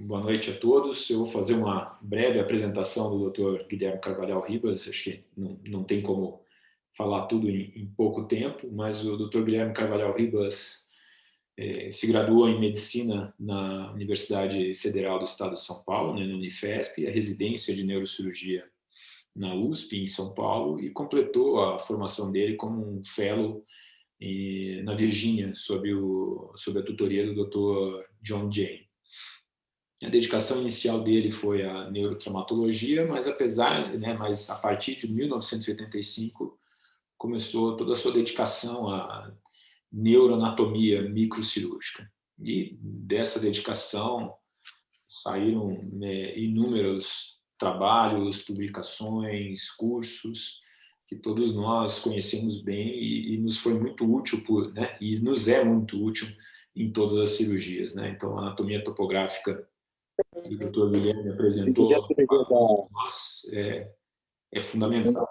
boa noite a todos. Eu vou fazer uma breve apresentação do Dr. Guilherme Carvalhal Ribas. Acho que não tem como falar tudo em pouco tempo, mas o Dr. Guilherme Carvalhal Ribas se graduou em Medicina na Universidade Federal do Estado de São Paulo, né, na Unifesp, a residência de Neurocirurgia na USP, em São Paulo, e completou a formação dele como um fellow na Virgínia, sob a tutoria do Dr. John Jay. A dedicação inicial dele foi a neurotraumatologia, mas a partir de 1985 começou toda a sua dedicação à neuroanatomia microcirúrgica. E dessa dedicação saíram inúmeros trabalhos, publicações, cursos que todos nós conhecemos bem e nos foi muito útil, e nos é muito útil em todas as cirurgias. Então, a anatomia topográfica que o Dr. Guilherme apresentou para nós é fundamental.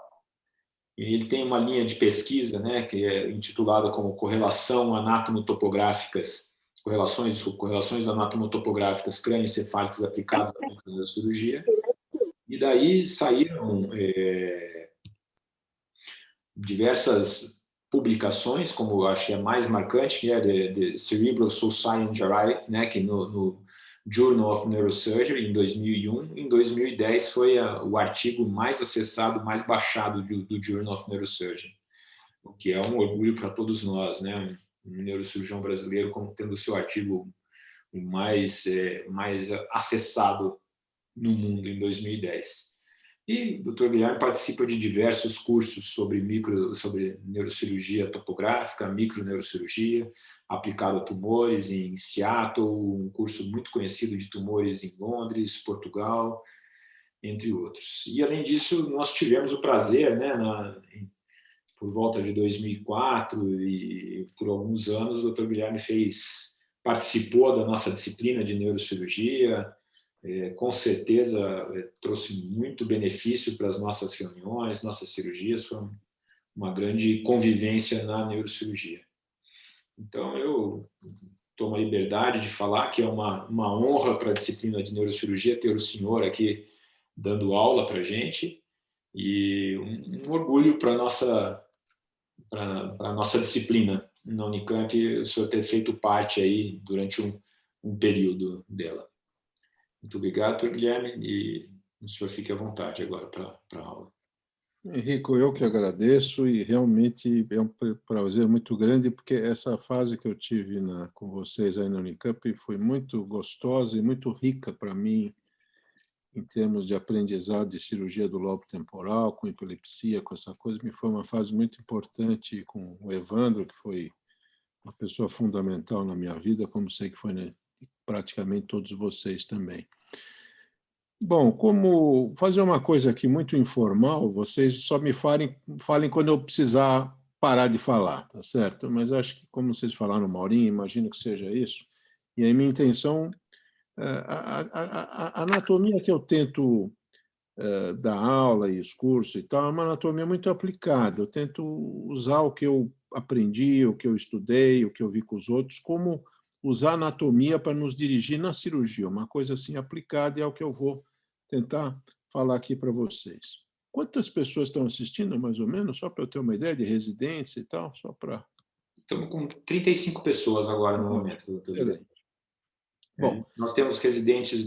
Ele tem uma linha de pesquisa, que é intitulada como correlação anatomotopográficas, correlações anatomotopográficas crânioencefálicas aplicadas à microneurocirurgia. E daí saíram diversas publicações, como acho que a mais marcante, que é The Cerebral Society, que no Journal of Neurosurgery, em 2001. Em 2010, foi o artigo mais acessado, mais baixado do Journal of Neurosurgery, o que é um orgulho para todos nós, um neurocirurgião brasileiro como tendo o seu artigo mais acessado no mundo em 2010. E o Dr. Guilherme participa de diversos cursos sobre neurocirurgia topográfica, microneurocirurgia, aplicado a tumores em Seattle, um curso muito conhecido de tumores em Londres, Portugal, entre outros. E, além disso, nós tivemos o prazer, por volta de 2004 e por alguns anos, o Dr. Guilherme participou da nossa disciplina de neurocirurgia. Com certeza trouxe muito benefício para as nossas reuniões, nossas cirurgias, foi uma grande convivência na neurocirurgia. Então, eu tomo a liberdade de falar que é uma honra para a disciplina de neurocirurgia ter o senhor aqui dando aula para a gente e um orgulho para a nossa disciplina na Unicamp, o senhor ter feito parte aí durante um período dela. Muito obrigado, Dr. Guilherme, e o senhor fique à vontade agora para a aula. Henrico, eu que agradeço e realmente é um prazer muito grande, porque essa fase que eu tive com vocês aí na Unicamp foi muito gostosa e muito rica para mim, em termos de aprendizado de cirurgia do lobo temporal, com epilepsia, com essa coisa. Me foi uma fase muito importante com o Evandro, que foi uma pessoa fundamental na minha vida, como sei que foi praticamente todos vocês também. Bom, como fazer uma coisa aqui muito informal, vocês só me falem quando eu precisar parar de falar, tá certo? Mas acho que, como vocês falaram uma horinha, imagino que seja isso. E a minha intenção, a anatomia que eu tento dar aula e os cursos e tal, é uma anatomia muito aplicada. Eu tento usar o que eu aprendi, o que eu estudei, o que eu vi com os outros, como usar a anatomia para nos dirigir na cirurgia, uma coisa assim aplicada, e é o que eu vou tentar falar aqui para vocês. Quantas pessoas estão assistindo, mais ou menos, só para eu ter uma ideia de residência e tal? Só para... Estamos com 35 pessoas agora no momento, doutor Guilherme. Bom, nós temos residentes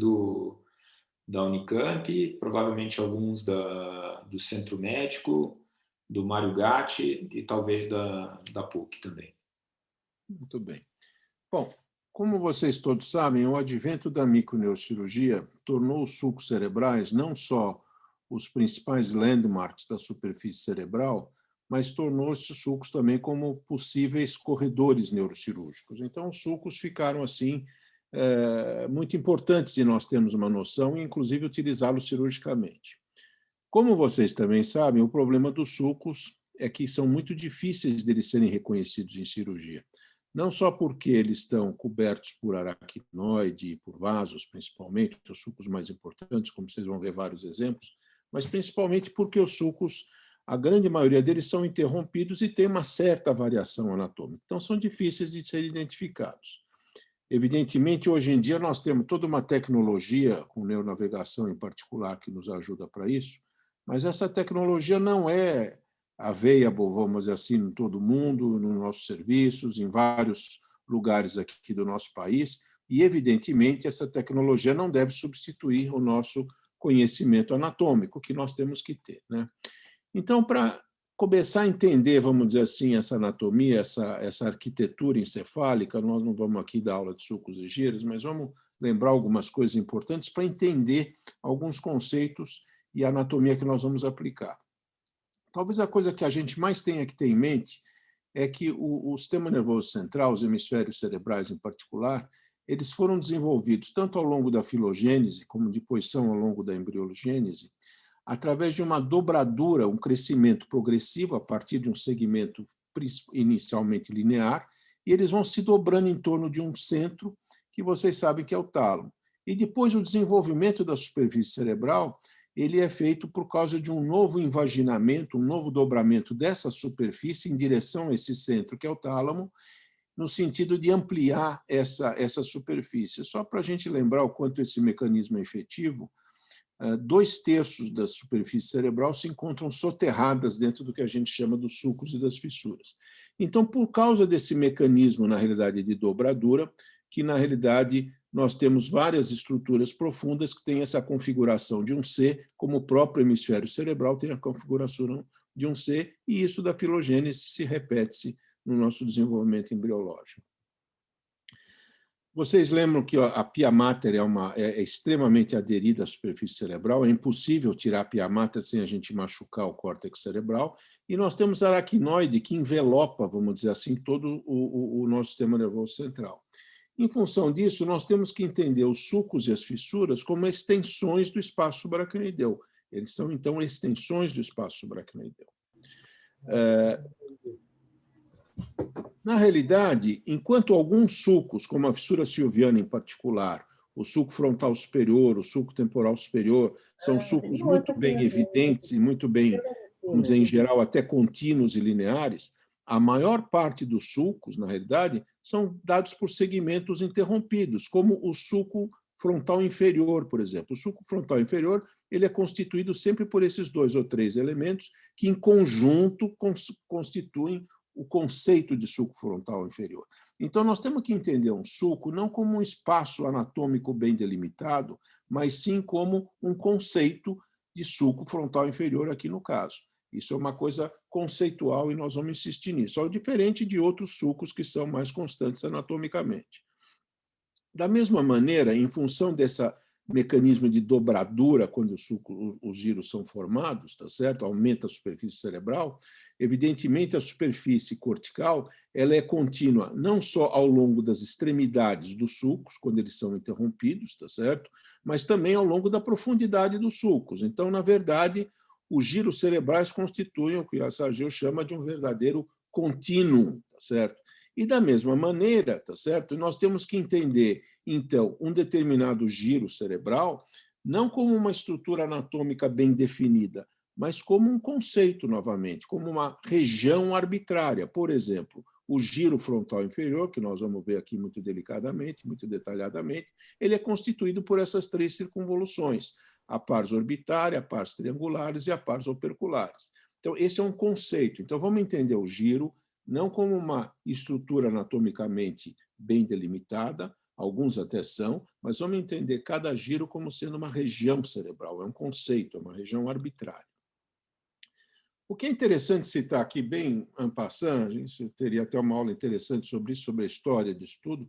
da Unicamp, provavelmente alguns do Centro Médico, do Mário Gatti e talvez da PUC também. Muito bem. Bom, como vocês todos sabem, o advento da microneurocirurgia tornou os sulcos cerebrais não só os principais landmarks da superfície cerebral, mas tornou esses sulcos também como possíveis corredores neurocirúrgicos. Então, os sulcos ficaram, assim, muito importantes de nós termos uma noção e, inclusive, utilizá-los cirurgicamente. Como vocês também sabem, o problema dos sulcos é que são muito difíceis de eles serem reconhecidos em cirurgia. Não só porque eles estão cobertos por aracnoide e por vasos, principalmente, os sulcos mais importantes, como vocês vão ver vários exemplos, mas principalmente porque os sulcos, a grande maioria deles são interrompidos e tem uma certa variação anatômica. Então, são difíceis de serem identificados. Evidentemente, hoje em dia, nós temos toda uma tecnologia, com neuronavegação em particular, que nos ajuda para isso, mas essa tecnologia não é available, vamos dizer assim, em todo mundo, nos nossos serviços, em vários lugares aqui do nosso país, e, evidentemente, essa tecnologia não deve substituir o nosso conhecimento anatômico, que nós temos que ter, né? Então, para começar a entender, vamos dizer assim, essa anatomia, essa arquitetura encefálica, nós não vamos aqui dar aula de sulcos e giros, mas vamos lembrar algumas coisas importantes para entender alguns conceitos e anatomia que nós vamos aplicar. Talvez a coisa que a gente mais tenha que ter em mente é que o sistema nervoso central, os hemisférios cerebrais em particular, eles foram desenvolvidos tanto ao longo da filogênese, como depois são ao longo da embriogênese, através de uma dobradura, um crescimento progressivo a partir de um segmento inicialmente linear, e eles vão se dobrando em torno de um centro, que vocês sabem que é o tálamo. E depois o desenvolvimento da superfície cerebral, ele é feito por causa de um novo invaginamento, um novo dobramento dessa superfície em direção a esse centro, que é o tálamo, no sentido de ampliar essa superfície. Só para a gente lembrar o quanto esse mecanismo é efetivo, 2/3 da superfície cerebral se encontram soterradas dentro do que a gente chama dos sulcos e das fissuras. Então, por causa desse mecanismo, na realidade, de dobradura, que, na realidade, nós temos várias estruturas profundas que têm essa configuração de um C, como o próprio hemisfério cerebral tem a configuração de um C, e isso da filogênese se repete no nosso desenvolvimento embriológico. Vocês lembram que a pia mater é extremamente aderida à superfície cerebral, é impossível tirar a pia mater sem a gente machucar o córtex cerebral, e nós temos a aracnoide que envelopa, vamos dizer assim, todo o nosso sistema nervoso central. Em função disso, nós temos que entender os sulcos e as fissuras como extensões do espaço subaracnoideu. Eles são, então, extensões do espaço subaracnoideu. Na realidade, enquanto alguns sulcos, como a fissura silviana em particular, o sulco frontal superior, o sulco temporal superior, são sulcos muito bem evidentes e muito bem, vamos dizer, em geral, até contínuos e lineares, a maior parte dos sulcos, na realidade, são dados por segmentos interrompidos, como o sulco frontal inferior, por exemplo. O sulco frontal inferior ele é constituído sempre por esses 2 ou 3 elementos que, em conjunto, constituem o conceito de sulco frontal inferior. Então, nós temos que entender um sulco não como um espaço anatômico bem delimitado, mas sim como um conceito de sulco frontal inferior aqui no caso. Isso é uma coisa conceitual e nós vamos insistir nisso, ao diferente de outros sulcos que são mais constantes anatomicamente. Da mesma maneira, em função desse mecanismo de dobradura, quando os giros são formados, tá certo? Aumenta a superfície cerebral, evidentemente a superfície cortical ela é contínua não só ao longo das extremidades dos sulcos, quando eles são interrompidos, tá certo? Mas também ao longo da profundidade dos sulcos. Então, na verdade, os giros cerebrais constituem o que a Sargeu chama de um verdadeiro contínuo, tá certo? E da mesma maneira, tá certo? Nós temos que entender, então, um determinado giro cerebral não como uma estrutura anatômica bem definida, mas como um conceito, novamente, como uma região arbitrária. Por exemplo, o giro frontal inferior, que nós vamos ver aqui muito delicadamente, muito detalhadamente, ele é constituído por essas 3 circunvoluções, a pars orbitária, a pars triangulares e a pars operculares. Então, esse é um conceito. Então, vamos entender o giro não como uma estrutura anatomicamente bem delimitada, alguns até são, mas vamos entender cada giro como sendo uma região cerebral, é um conceito, é uma região arbitrária. O que é interessante citar aqui, bem en passant, a gente teria até uma aula interessante sobre isso, sobre a história disso tudo,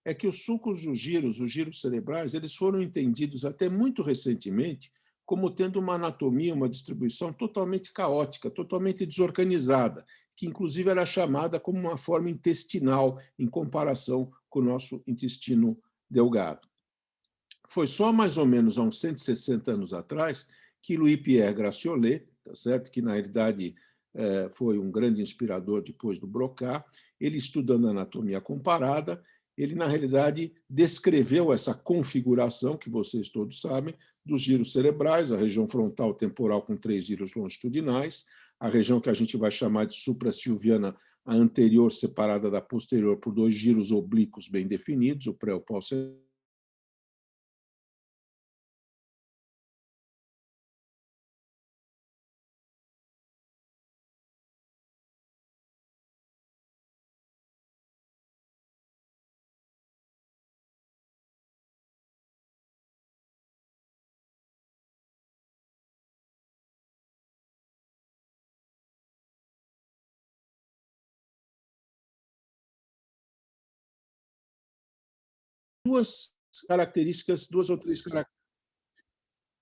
é que os sulcos e os giros cerebrais, eles foram entendidos até muito recentemente como tendo uma anatomia, uma distribuição totalmente caótica, totalmente desorganizada, que inclusive era chamada como uma forma intestinal em comparação com o nosso intestino delgado. Foi só mais ou menos há uns 160 anos atrás que Louis-Pierre Gratiolet, tá certo? Que na realidade foi um grande inspirador depois do Broca, ele estudando anatomia comparada, ele na realidade descreveu essa configuração que vocês todos sabem dos giros cerebrais, a região frontal temporal com 3 giros longitudinais, a região que a gente vai chamar de suprassilviana a anterior separada da posterior por 2 giros oblíquos bem definidos, o pré e o pós.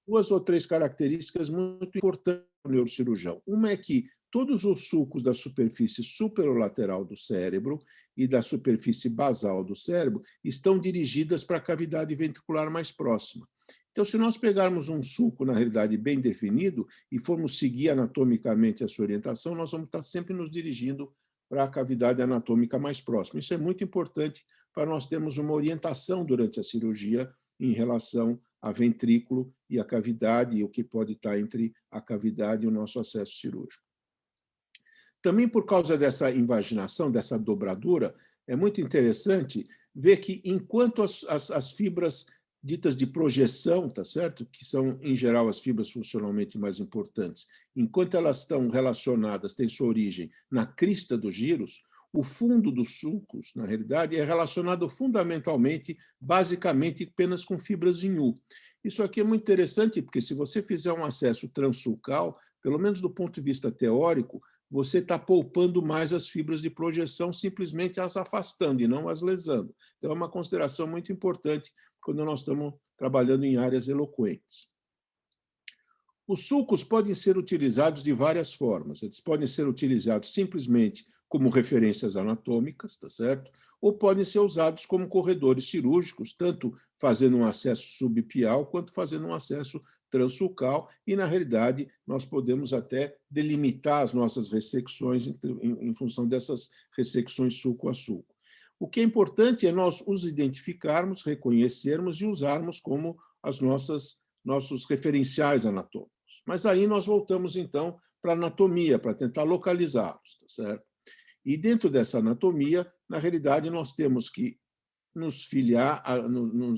Duas ou três características muito importantes para o neurocirurgião. Uma é que todos os sulcos da superfície superolateral do cérebro e da superfície basal do cérebro estão dirigidas para a cavidade ventricular mais próxima. Então, se nós pegarmos um sulco, na realidade, bem definido, e formos seguir anatomicamente a sua orientação, nós vamos estar sempre nos dirigindo para a cavidade anatômica mais próxima. Isso é muito importante para nós termos uma orientação durante a cirurgia em relação a ventrículo e a cavidade, e o que pode estar entre a cavidade e o nosso acesso cirúrgico. Também por causa dessa invaginação, dessa dobradura, é muito interessante ver que, enquanto as fibras ditas de projeção, tá certo? Que são, em geral, as fibras funcionalmente mais importantes, enquanto elas estão relacionadas, têm sua origem na crista dos giros, o fundo dos sulcos, na realidade, é relacionado fundamentalmente, basicamente, apenas com fibras em U. Isso aqui é muito interessante, porque se você fizer um acesso transsulcal, pelo menos do ponto de vista teórico, você está poupando mais as fibras de projeção, simplesmente as afastando e não as lesando. Então, é uma consideração muito importante quando nós estamos trabalhando em áreas eloquentes. Os sulcos podem ser utilizados de várias formas. Eles podem ser utilizados simplesmente como referências anatômicas, tá certo? Ou podem ser usados como corredores cirúrgicos, tanto fazendo um acesso subpial quanto fazendo um acesso transsulcal, e, na realidade, nós podemos até delimitar as nossas ressecções em função dessas ressecções sulco a sulco. O que é importante é nós os identificarmos, reconhecermos e usarmos como as nossos referenciais anatômicos. Mas aí nós voltamos, então, para a anatomia, para tentar localizá-los, tá certo? E dentro dessa anatomia, na realidade, nós temos que nos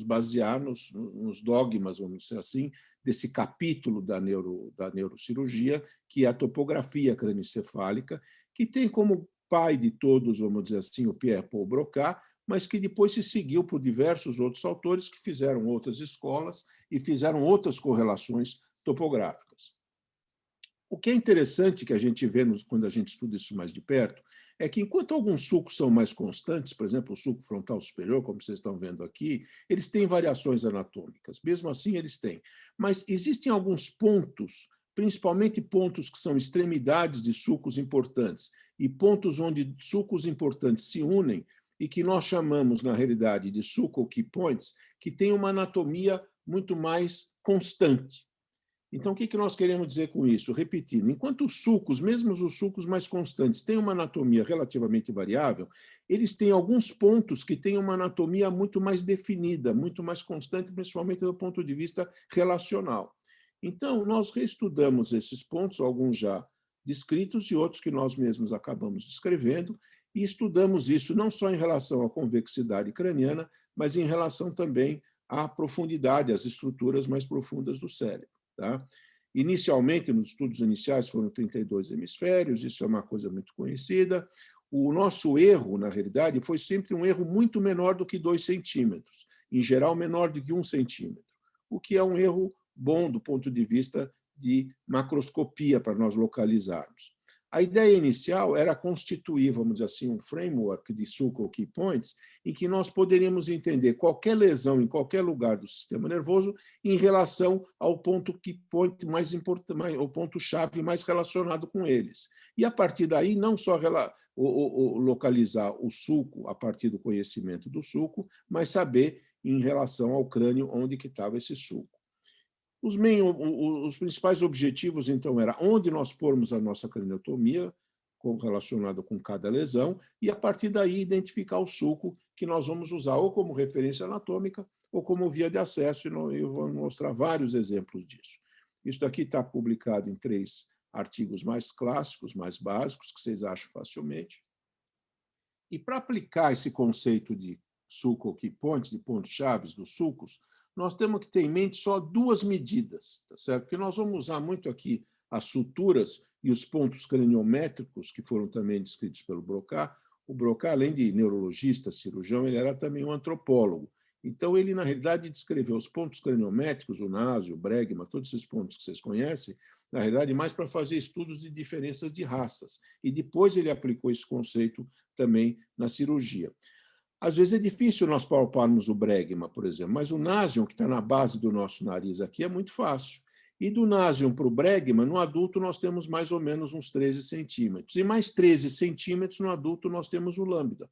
basear nos dogmas, vamos dizer assim, desse capítulo da neurocirurgia, que é a topografia crânioencefálica, que tem como pai de todos, vamos dizer assim, o Pierre-Paul Broca, mas que depois se seguiu por diversos outros autores que fizeram outras escolas e fizeram outras correlações topográficas. O que é interessante que a gente vê quando a gente estuda isso mais de perto é que, enquanto alguns sulcos são mais constantes, por exemplo, o sulco frontal superior, como vocês estão vendo aqui, eles têm variações anatômicas. Mesmo assim, eles têm. Mas existem alguns pontos, principalmente pontos que são extremidades de sulcos importantes e pontos onde sulcos importantes se unem e que nós chamamos, na realidade, de sulcal key points, que têm uma anatomia muito mais constante. Então, o que nós queremos dizer com isso? Repetindo, enquanto os sulcos, mesmo os sulcos mais constantes, têm uma anatomia relativamente variável, eles têm alguns pontos que têm uma anatomia muito mais definida, muito mais constante, principalmente do ponto de vista relacional. Então, nós reestudamos esses pontos, alguns já descritos e outros que nós mesmos acabamos descrevendo, e estudamos isso não só em relação à convexidade craniana, mas em relação também à profundidade, às estruturas mais profundas do cérebro. Tá? Inicialmente, nos estudos iniciais, foram 32 hemisférios, isso é uma coisa muito conhecida. O nosso erro, na realidade, foi sempre um erro muito menor do que 2 centímetros, em geral, menor do que 1 centímetro, o que é um erro bom do ponto de vista de macroscopia, para nós localizarmos. A ideia inicial era constituir, vamos dizer assim, um framework de sulcal key points, em que nós poderíamos entender qualquer lesão em qualquer lugar do sistema nervoso em relação ao ponto key point mais importante, o ponto-chave mais relacionado com eles. E, a partir daí, não só localizar o sulco a partir do conhecimento do sulco, mas saber, em relação ao crânio, onde que estava esse sulco. Os principais objetivos, então, era onde nós pormos a nossa craniotomia, relacionada com cada lesão, e, a partir daí, identificar o sulco que nós vamos usar ou como referência anatômica ou como via de acesso, e eu vou mostrar vários exemplos disso. Isso daqui está publicado em 3 artigos mais clássicos, mais básicos, que vocês acham facilmente. E para aplicar esse conceito de sulco key point, de pontos chaves dos sulcos, nós temos que ter em mente só duas medidas, tá certo? Porque nós vamos usar muito aqui as suturas e os pontos craniométricos, que foram também descritos pelo Broca. O Broca, além de neurologista, cirurgião, ele era também um antropólogo. Então, ele, na realidade, descreveu os pontos craniométricos, o Nasi, o Bregma, todos esses pontos que vocês conhecem, na realidade, mais para fazer estudos de diferenças de raças. E depois ele aplicou esse conceito também na cirurgia. Às vezes é difícil nós palparmos o Bregma, por exemplo, mas o Nasium, que está na base do nosso nariz aqui, é muito fácil. E do Nasium para o Bregma, no adulto, nós temos mais ou menos uns 13 centímetros. E mais 13 centímetros no adulto, nós temos o lambda.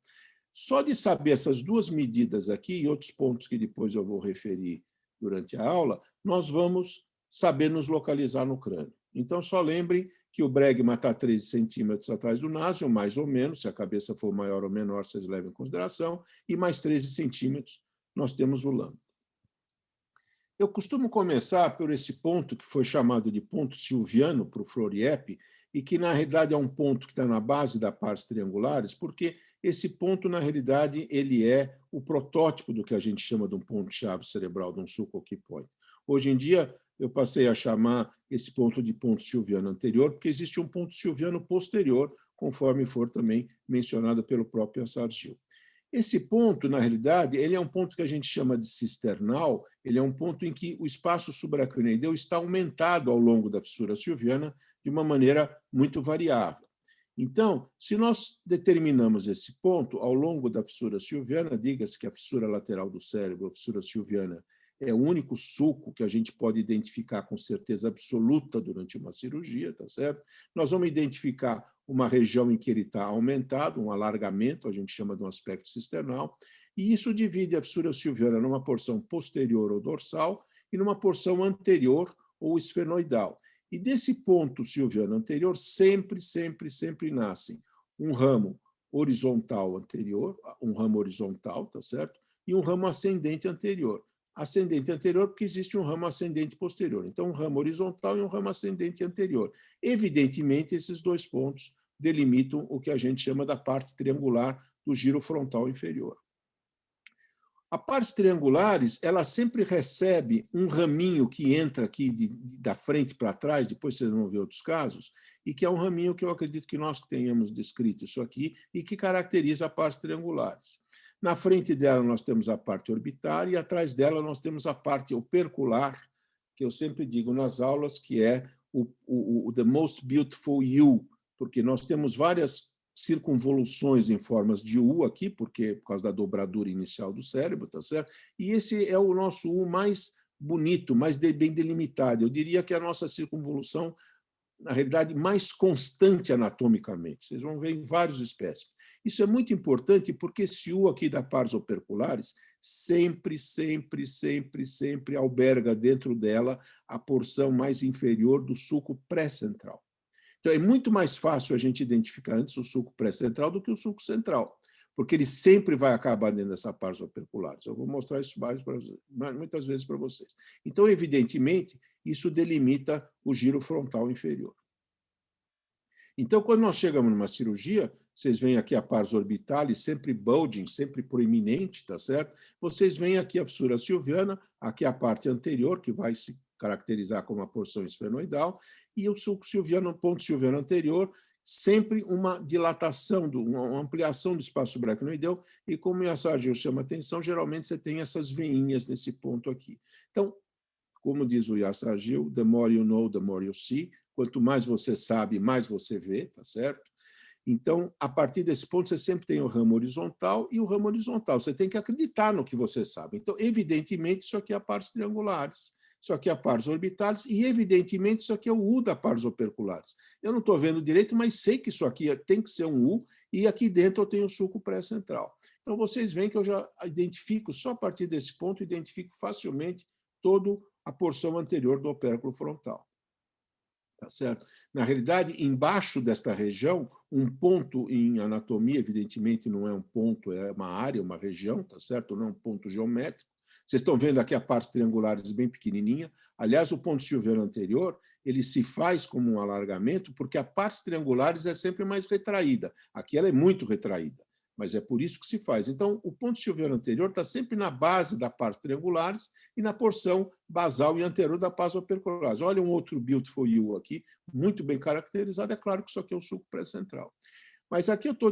Só de saber essas duas medidas aqui e outros pontos que depois eu vou referir durante a aula, nós vamos saber nos localizar no crânio. Então, só lembrem que o Bregma está 13 centímetros atrás do Nasium, mais ou menos, se a cabeça for maior ou menor, vocês levam em consideração, e mais 13 centímetros nós temos o lambda. Eu costumo começar por esse ponto que foi chamado de ponto silviano para o Floriepe, e que, na realidade, é um ponto que está na base das partes triangulares, porque esse ponto, na realidade, ele é o protótipo do que a gente chama de um ponto-chave cerebral, de um sulco key point. Hoje em dia, eu passei a chamar esse ponto de ponto silviano anterior, porque existe um ponto silviano posterior, conforme for também mencionado pelo próprio Assargil. Esse ponto, na realidade, ele é um ponto que a gente chama de cisternal, ele é um ponto em que o espaço subaracnoideu está aumentado ao longo da fissura silviana de uma maneira muito variável. Então, se nós determinamos esse ponto ao longo da fissura silviana, diga-se que a fissura lateral do cérebro, a fissura silviana, é o único sulco que a gente pode identificar com certeza absoluta durante uma cirurgia, tá certo? Nós vamos identificar uma região em que ele está aumentado, um alargamento, a gente chama de um aspecto cisternal, e isso divide a fissura silviana numa porção posterior ou dorsal e numa porção anterior ou esfenoidal. E desse ponto silviano anterior sempre nascem um ramo horizontal anterior, um ramo horizontal, tá certo? E um ramo ascendente anterior. Ascendente anterior porque existe um ramo ascendente posterior. Então, um ramo horizontal e um ramo ascendente anterior. Evidentemente, esses dois pontos delimitam o que a gente chama da parte triangular do giro frontal inferior. As partes triangulares, ela sempre recebe um raminho que entra aqui da frente para trás, depois vocês vão ver outros casos, e que é um raminho que eu acredito que nós tenhamos descrito isso aqui, e que caracteriza as partes triangulares. Na frente dela nós temos a parte orbitar e atrás dela nós temos a parte opercular, que eu sempre digo nas aulas que é o the most beautiful U, porque nós temos várias circunvoluções em formas de U aqui, porque por causa da dobradura inicial do cérebro, tá certo? E esse é o nosso U mais bonito, mais bem delimitado. Eu diria que é a nossa circunvolução, na realidade, mais constante anatomicamente. Vocês vão ver em vários espécimes. Isso é muito importante porque esse U aqui da pares operculares sempre alberga dentro dela a porção mais inferior do sulco pré-central. Então, é muito mais fácil a gente identificar antes o sulco pré-central do que o sulco central, porque ele sempre vai acabar dentro dessa pares operculares. Eu vou mostrar isso muitas vezes para vocês. Então, evidentemente, isso delimita o giro frontal inferior. Então, quando nós chegamos numa cirurgia, vocês veem aqui a pars orbitalis, sempre bulging, sempre proeminente, tá certo? Vocês veem aqui a fissura silviana, aqui a parte anterior, que vai se caracterizar como a porção esfenoidal, e o sulco silviano, ponto silviano anterior, sempre uma dilatação, uma ampliação do espaço subaracnoideu, e como o Assargil chama atenção, geralmente você tem essas veinhas nesse ponto aqui. Então, como diz o Assargil, the more you know, the more you see. Quanto mais você sabe, mais você vê, tá certo? Então, a partir desse ponto, você sempre tem o ramo horizontal e o ramo horizontal. Você tem que acreditar no que você sabe. Então, evidentemente, isso aqui é a partes triangulares, isso aqui é a pares orbitalis e, evidentemente, isso aqui é o U da pares operculares. Eu não estou vendo direito, mas sei que isso aqui tem que ser um U e aqui dentro eu tenho o sulco pré-central. Então, vocês veem que eu já identifico, só a partir desse ponto, identifico facilmente toda a porção anterior do opérculo frontal. Tá certo? Na realidade, embaixo desta região, um ponto em anatomia, evidentemente, não é um ponto, é uma área, uma região, tá certo? Não é um ponto geométrico. Vocês estão vendo aqui a partes triangulares bem pequenininha. Aliás, o ponto silviano anterior, ele se faz como um alargamento, porque a partes triangulares é sempre mais retraída. Aqui ela é muito retraída. mas é por isso que se faz. Então, o ponto silviano anterior está sempre na base da pars triangulares e na porção basal e anterior da pars operculares. Olha um outro beautiful you aqui, muito bem caracterizado. É claro que isso aqui é o sulco pré-central. Mas aqui eu estou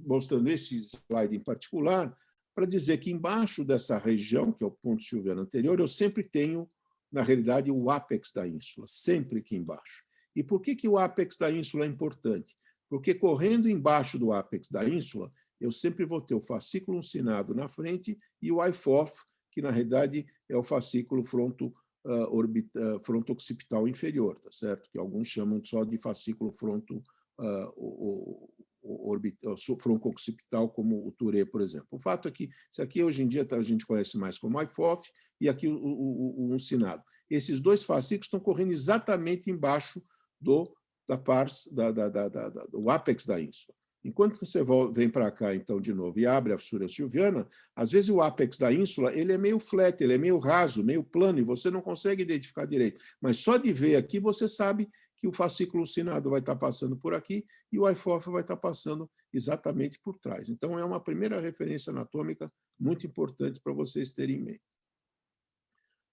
mostrando esse slide em particular para dizer que embaixo dessa região, que é o ponto silviano anterior, eu sempre tenho, na realidade, o ápex da ínsula, sempre aqui embaixo. E por que o ápex da ínsula é importante? Porque correndo embaixo do ápex da ínsula, eu sempre vou ter o fascículo uncinado na frente e o IFOF, que na realidade é o fascículo fronto-occipital inferior, tá certo? Que alguns chamam só de fascículo fronco-occipital, como o Touré, por exemplo. O fato é que isso aqui hoje em dia a gente conhece mais como IFOF e aqui o uncinado. Esses dois fascículos estão correndo exatamente embaixo do ápex da ínsula. Enquanto você vem para cá, então, de novo, e abre a fissura silviana, às vezes o ápex da ínsula ele é meio flat, ele é meio raso, meio plano, e você não consegue identificar direito. Mas só de ver aqui, você sabe que o fascículo uncinado vai estar passando por aqui e o IFOF vai estar passando exatamente por trás. Então, é uma primeira referência anatômica muito importante para vocês terem em mente.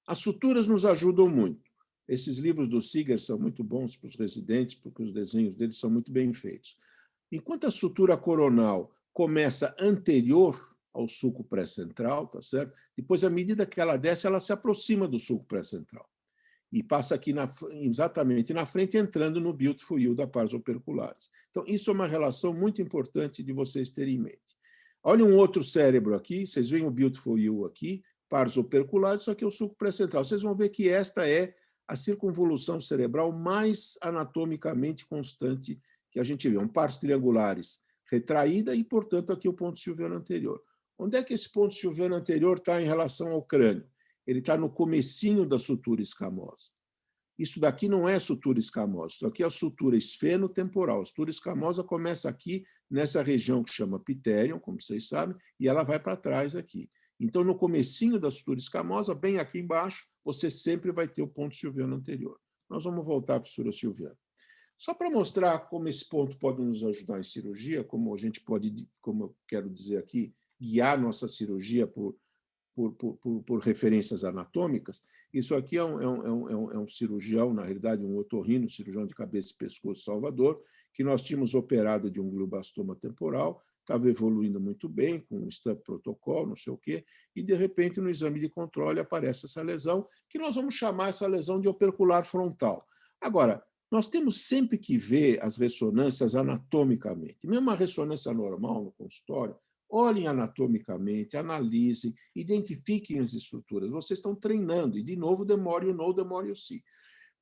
As suturas nos ajudam muito. Esses livros do Seeger são muito bons para os residentes, porque os desenhos deles são muito bem feitos. Enquanto a sutura coronal começa anterior ao sulco pré-central, tá certo? Depois, à medida que ela desce, ela se aproxima do sulco pré-central e passa aqui exatamente na frente, entrando no beautiful you da pars operculares. Então, isso é uma relação muito importante de vocês terem em mente. Olha um outro cérebro aqui, vocês veem o beautiful you aqui, pars operculares, só que é o sulco pré-central. Vocês vão ver que esta é a circunvolução cerebral mais anatomicamente constante que a gente vê. Um pars triangulares retraída e, portanto, aqui o ponto silviano anterior. Onde é que esse ponto silviano anterior está em relação ao crânio? Ele está no comecinho da sutura escamosa. Isso daqui não é sutura escamosa, isso aqui é a sutura esfenotemporal. A sutura escamosa começa aqui, nessa região que chama pitérium, como vocês sabem, e ela vai para trás aqui. Então, no comecinho da sutura escamosa, bem aqui embaixo, você sempre vai ter o ponto silviano anterior. Nós vamos voltar à fissura silviana. Só para mostrar como esse ponto pode nos ajudar em cirurgia, como a gente pode, como eu quero dizer aqui, guiar nossa cirurgia por referências anatômicas, isso aqui é um cirurgião, na realidade, um otorrino, cirurgião de cabeça e pescoço Salvador, que nós tínhamos operado de um glioblastoma temporal, estava evoluindo muito bem, com um stump protocolo, não sei o quê, e, de repente, no exame de controle aparece essa lesão, que nós vamos chamar essa lesão de opercular frontal. Agora, nós temos sempre que ver as ressonâncias anatomicamente. Mesmo uma ressonância normal no consultório, olhem anatomicamente, analisem, identifiquem as estruturas. Vocês estão treinando, e, de novo, demore o no, demore o si.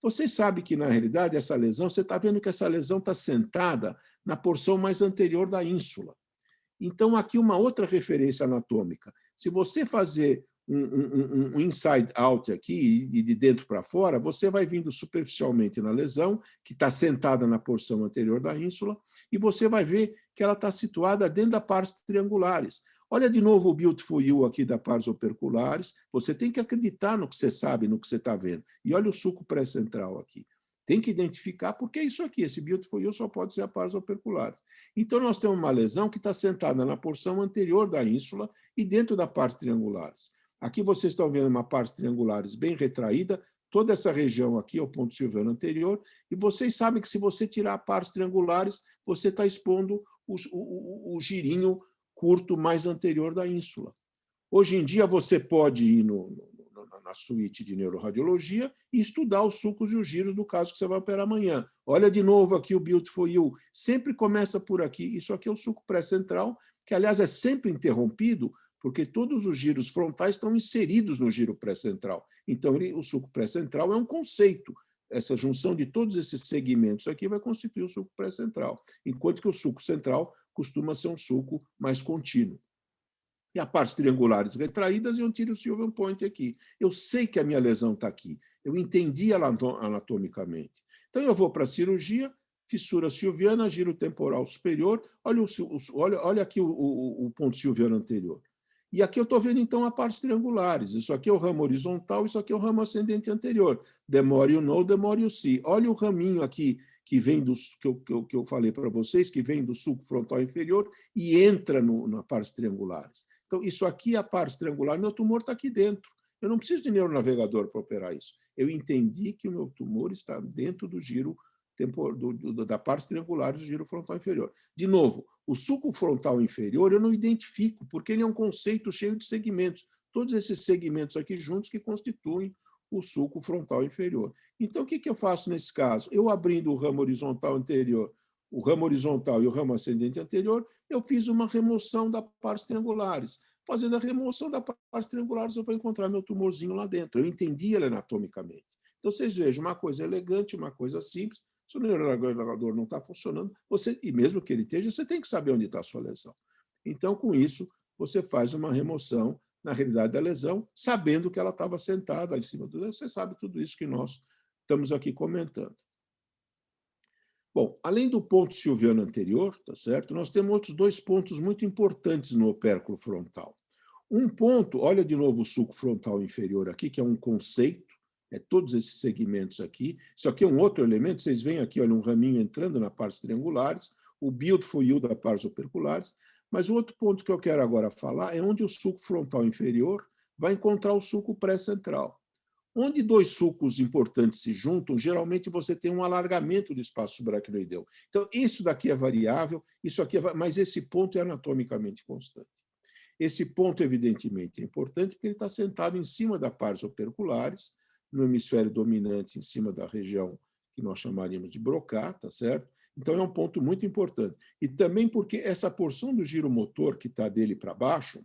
Vocês sabem que, na realidade, essa lesão, você está vendo que essa lesão está sentada na porção mais anterior da ínsula. Então, aqui uma outra referência anatômica. Se você fazer um inside out aqui, e de dentro para fora, você vai vindo superficialmente na lesão, que está sentada na porção anterior da ínsula, e você vai ver que ela está situada dentro da pars triangulares. Olha de novo o beautiful you aqui da pars operculares. Você tem que acreditar no que você sabe, no que você está vendo. E olha o sulco pré-central aqui. Tem que identificar porque é isso aqui. Esse beautiful you só pode ser a pars operculares. Então, nós temos uma lesão que está sentada na porção anterior da ínsula e dentro da pars triangulares. Aqui vocês estão vendo uma pars triangulares bem retraída. Toda essa região aqui é o ponto silviano anterior. E vocês sabem que se você tirar a pars triangulares, você está expondo o girinho curto mais anterior da ínsula. Hoje em dia, você pode ir na suíte de neuroradiologia e estudar os sulcos e os giros do caso que você vai operar amanhã. Olha de novo aqui o beautiful you. Sempre começa por aqui. Isso aqui é o sulco pré-central, que, aliás, é sempre interrompido, porque todos os giros frontais estão inseridos no giro pré-central. Então, o sulco pré-central é um conceito. Essa junção de todos esses segmentos aqui vai constituir o sulco pré-central, enquanto que o sulco central costuma ser um sulco mais contínuo. E a partes triangulares retraídas e um tiro Sylvian point aqui. Eu sei que a minha lesão está aqui. Eu entendi ela anatomicamente. Então, eu vou para a cirurgia, fissura silviana, giro temporal superior. Olha aqui o ponto silviano anterior. E aqui eu estou vendo, então, a partes triangulares. Isso aqui é o ramo horizontal, isso aqui é o ramo ascendente anterior. Demore o no, demore o si. Olha o raminho aqui, que vem que eu falei para vocês, que vem do sulco frontal inferior e entra na pares triangulares. Então, isso aqui é a pares triangular, meu tumor está aqui dentro. Eu não preciso de neuronavegador para operar isso. Eu entendi que o meu tumor está dentro do giro da pares triangular do giro frontal inferior. De novo, o sulco frontal inferior eu não identifico, porque ele é um conceito cheio de segmentos. Todos esses segmentos aqui juntos que constituem o sulco frontal inferior. Então, o que eu faço nesse caso? Eu abrindo o ramo horizontal anterior, o ramo horizontal e o ramo ascendente anterior, eu fiz uma remoção das pares triangulares. Fazendo a remoção das pares triangulares, eu vou encontrar meu tumorzinho lá dentro. Eu entendi ele anatomicamente. Então, vocês vejam, uma coisa elegante, uma coisa simples. Se o neuronavegador não está funcionando, e mesmo que ele esteja, você tem que saber onde está a sua lesão. Então, com isso, você faz uma remoção na realidade da lesão, sabendo que ela estava sentada em cima do dedo. Você sabe tudo isso que nós estamos aqui comentando. Bom, além do ponto silviano anterior, tá certo? Nós temos outros 2 pontos muito importantes no opérculo frontal. Um ponto, olha de novo o sulco frontal inferior aqui, que é um conceito, todos esses segmentos aqui. Isso aqui é um outro elemento, vocês veem aqui, olha, um raminho entrando na pares triangulares, o beautiful you da pares operculares. Mas o outro ponto que eu quero agora falar é onde o sulco frontal inferior vai encontrar o sulco pré-central. Onde 2 sulcos importantes se juntam, geralmente você tem um alargamento do espaço subaracnoideu. Então, isso daqui é variável, isso aqui mas esse ponto é anatomicamente constante. Esse ponto, evidentemente, é importante porque ele está sentado em cima da pares operculares, no hemisfério dominante, em cima da região que nós chamaríamos de Broca, tá certo? Então, é um ponto muito importante. E também porque essa porção do giro motor que está dele para baixo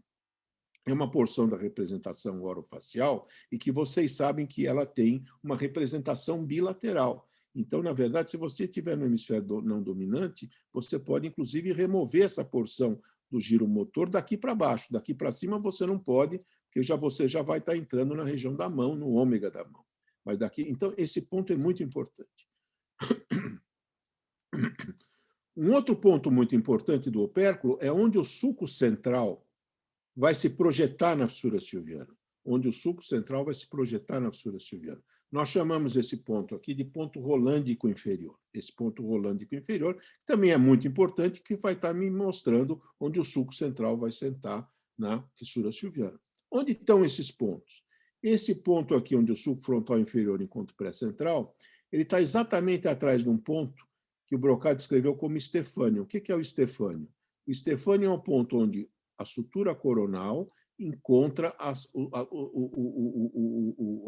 é uma porção da representação orofacial e que vocês sabem que ela tem uma representação bilateral. Então, na verdade, se você estiver no hemisfério não dominante, você pode, inclusive, remover essa porção do giro motor daqui para baixo. Daqui para cima você não pode, porque você já vai estar entrando na região da mão, no ômega da mão. Mas daqui, então, esse ponto é muito importante. Um outro ponto muito importante do opérculo é onde o sulco central vai se projetar na fissura silviana. Onde o sulco central vai se projetar na fissura silviana. Nós chamamos esse ponto aqui de ponto rolândico inferior. Esse ponto rolândico inferior também é muito importante, que vai estar me mostrando onde o sulco central vai sentar na fissura silviana. Onde estão esses pontos? Esse ponto aqui, onde o sulco frontal inferior encontra o pré-central, ele está exatamente atrás de um ponto que o Broca descreveu como estefânio. O que é o estefânio? O estefânio é um ponto onde a sutura coronal encontra a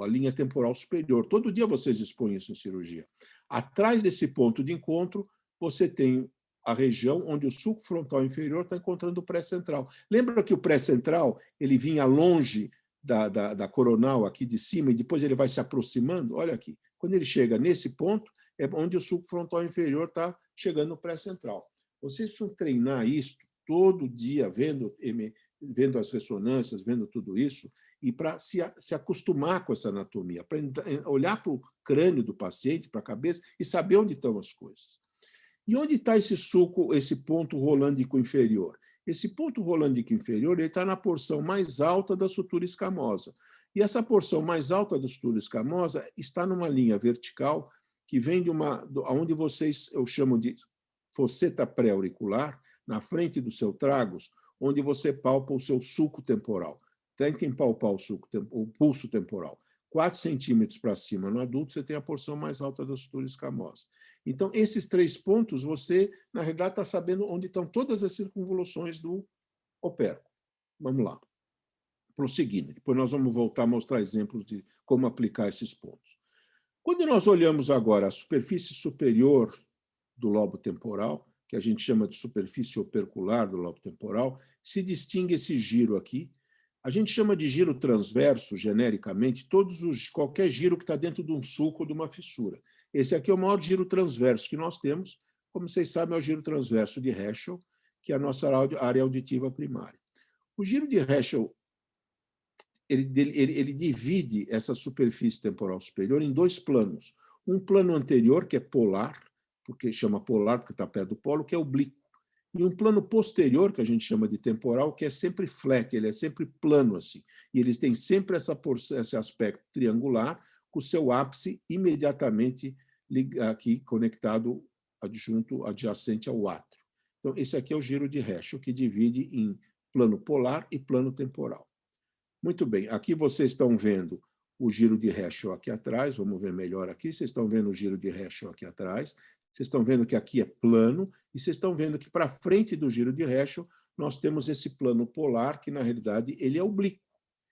linha temporal superior. Todo dia vocês expõem isso em cirurgia. Atrás desse ponto de encontro, você tem a região onde o sulco frontal inferior está encontrando o pré-central. Lembra que o pré-central ele vinha longe da coronal aqui de cima e depois ele vai se aproximando? Olha aqui. Quando ele chega nesse ponto, é onde o sulco frontal inferior está chegando no pré-central. Vocês precisam treinar isso todo dia, vendo as ressonâncias, vendo tudo isso, e para se acostumar com essa anatomia, para olhar para o crânio do paciente, para a cabeça, e saber onde estão as coisas. E onde está esse sulco, esse ponto rolândico inferior? Esse ponto rolândico inferior está na porção mais alta da sutura escamosa. E essa porção mais alta da sutura escamosa está numa linha vertical que vem de onde eu chamo de fosseta pré-auricular, na frente do seu tragus, onde você palpa o seu sulco temporal. Tentem palpar o pulso temporal. 4 centímetros para cima no adulto, você tem a porção mais alta da sutura escamosa. Então, esses 3 pontos, você, na realidade, está sabendo onde estão todas as circunvoluções do opérculo. Vamos lá. Prosseguindo. Depois nós vamos voltar a mostrar exemplos de como aplicar esses pontos. Quando nós olhamos agora a superfície superior do lobo temporal, que a gente chama de superfície opercular do lobo temporal, se distingue esse giro aqui. A gente chama de giro transverso, genericamente, qualquer giro que está dentro de um sulco ou de uma fissura. Esse aqui é o maior giro transverso que nós temos. Como vocês sabem, é o giro transverso de Heschel, que é a nossa área auditiva primária. O giro de Heschel ele divide essa superfície temporal superior em 2 planos. Um plano anterior, que é polar, porque chama polar porque está perto do polo, que é oblíquo. E um plano posterior, que a gente chama de temporal, que é sempre flat, ele é sempre plano assim. E eles têm sempre esse aspecto triangular, com o seu ápice imediatamente aqui conectado adjacente ao átrio. Então, esse aqui é o giro de Herschel, que divide em plano polar e plano temporal. Muito bem, aqui vocês estão vendo o giro de Herschel aqui atrás, vamos ver melhor aqui, vocês estão vendo o giro de Herschel aqui atrás, vocês estão vendo que aqui é plano, e vocês estão vendo que para frente do giro de Herschel nós temos esse plano polar, que na realidade ele é oblíquo.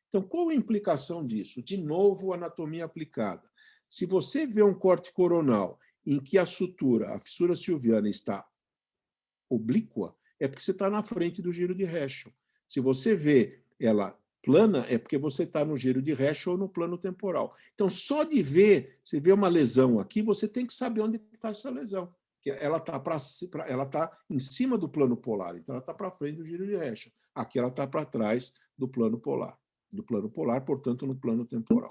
Então, qual a implicação disso? De novo, anatomia aplicada. Se você vê um corte coronal em que a fissura silviana está oblíqua, é porque você está na frente do giro de Herschel. Se você vê ela plana, é porque você está no giro de Herschel ou no plano temporal. Então, só de ver, você vê uma lesão aqui, você tem que saber onde está essa lesão. Ela está em cima do plano polar, então ela está para frente do giro de Herschel. Aqui ela está para trás do plano polar. Portanto, no plano temporal.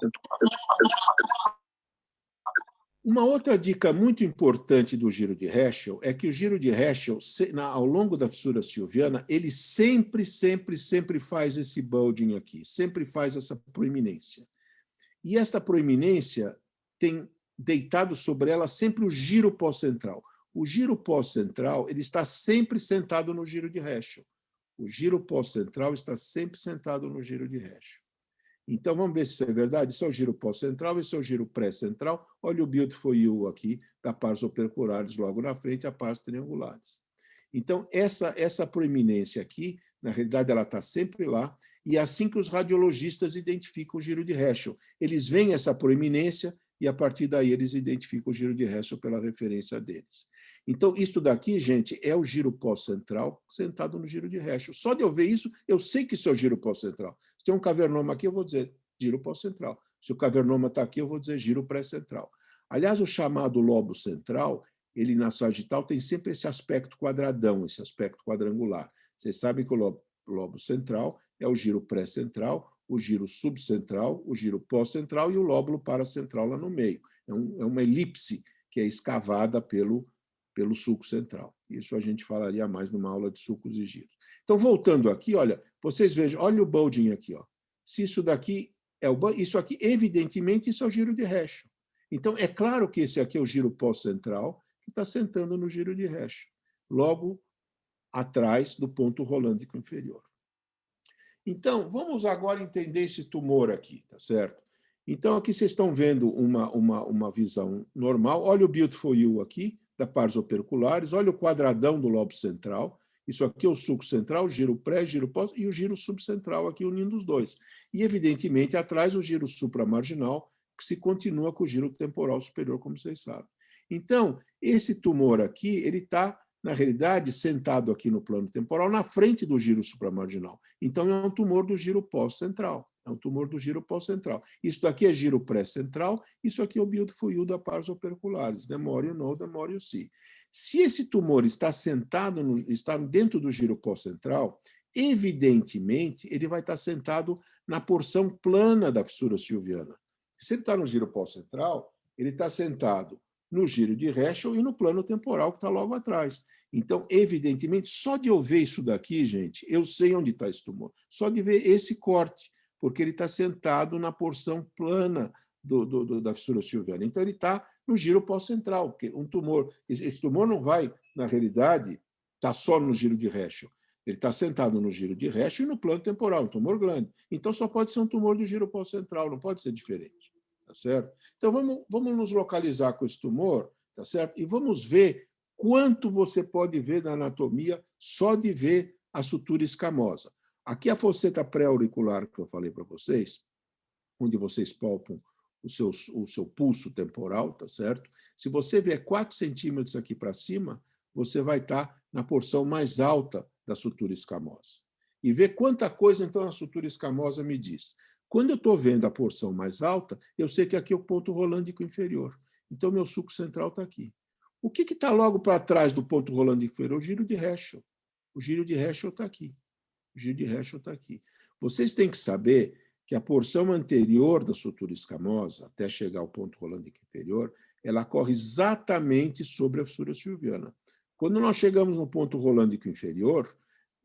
Uma outra dica muito importante do giro de Herschel é que o giro de Herschel, ao longo da fissura silviana, ele sempre faz esse bulging aqui, sempre faz essa proeminência. E esta proeminência tem deitado sobre ela sempre o giro pós-central. O giro pós-central ele está sempre sentado no giro de Herschel. O giro pós-central está sempre sentado no giro de Herschel. Então, vamos ver se isso é verdade. Esse é o giro pós-central, esse é o giro pré-central. Olha o Beautiful You aqui, da pars operculares logo na frente, a pars triangulares. Então, essa proeminência aqui, na realidade, ela está sempre lá, e é assim que os radiologistas identificam o giro de Herschel. Eles veem essa proeminência e, a partir daí, eles identificam o giro de Herschel pela referência deles. Então, isto daqui, gente, é o giro pós-central sentado no giro de Herschel. Só de eu ver isso, eu sei que isso é o giro pós-central. Se tem um cavernoma aqui, eu vou dizer giro pós-central. Se o cavernoma está aqui, eu vou dizer giro pré-central. Aliás, o chamado lobo central, ele na sagital tem sempre esse aspecto quadradão, esse aspecto quadrangular. Vocês sabem que o lobo central é o giro pré-central, o giro subcentral, o giro pós-central e o lóbulo paracentral lá no meio. É uma elipse que é escavada pelo sulco central. Isso a gente falaria mais numa aula de sulcos e giros. Então, voltando aqui, olha, vocês vejam, olha o bulging aqui. Ó. Se isso daqui é o bulging, isso aqui, evidentemente, isso é o giro de Herschel. Então, é claro que esse aqui é o giro pós-central, que está sentando no giro de Herschel, logo atrás do ponto rolândico inferior. Então, vamos agora entender esse tumor aqui, tá certo? Então, aqui vocês estão vendo uma visão normal. Olha o Beautiful You aqui, da pars operculares. Olha o quadradão do lobo central. Isso aqui é o sulco central, giro pré, giro pós, e o giro subcentral aqui unindo os dois. E, evidentemente, atrás o giro supramarginal, que se continua com o giro temporal superior, como vocês sabem. Então, esse tumor aqui, ele está, na realidade, sentado aqui no plano temporal, na frente do giro supramarginal. Então, é um tumor do giro pós-central. É um tumor do giro pós-central. Isso daqui é giro pré-central, isso aqui é o Beautiful You da pars operculares. The more you know, the more you see. Se esse tumor está está dentro do giro pós-central, evidentemente, ele vai estar sentado na porção plana da fissura silviana. Se ele está no giro pós-central, ele está sentado no giro de Herschel e no plano temporal que está logo atrás. Então, evidentemente, só de eu ver isso daqui, gente, eu sei onde está esse tumor. Só de ver esse corte, porque ele está sentado na porção plana da fissura silviana. Então, ele está no giro pós-central, porque esse tumor não vai, na realidade, estar só no giro de Herschel. Ele está sentado no giro de Herschel e no plano temporal, um tumor grande. Então, só pode ser um tumor do giro pós-central, não pode ser diferente. Tá certo? Então, vamos nos localizar com esse tumor, tá certo? E vamos ver quanto você pode ver na anatomia só de ver a sutura escamosa. Aqui a fosseta pré-auricular que eu falei para vocês, onde vocês palpam o seu pulso temporal, tá certo? Se você vier 4 centímetros aqui para cima, você vai estar na porção mais alta da sutura escamosa. E ver quanta coisa, então, a sutura escamosa me diz. Quando eu estou vendo a porção mais alta, eu sei que aqui é o ponto rolândico inferior. Então, meu sulco central está aqui. O que está logo para trás do ponto rolândico inferior? O giro de Herschel. O giro de Herschel está aqui. O giro de Herschel está aqui. Vocês têm que saber que a porção anterior da sutura escamosa, até chegar ao ponto rolândico inferior, ela corre exatamente sobre a fissura silviana. Quando nós chegamos no ponto rolândico inferior,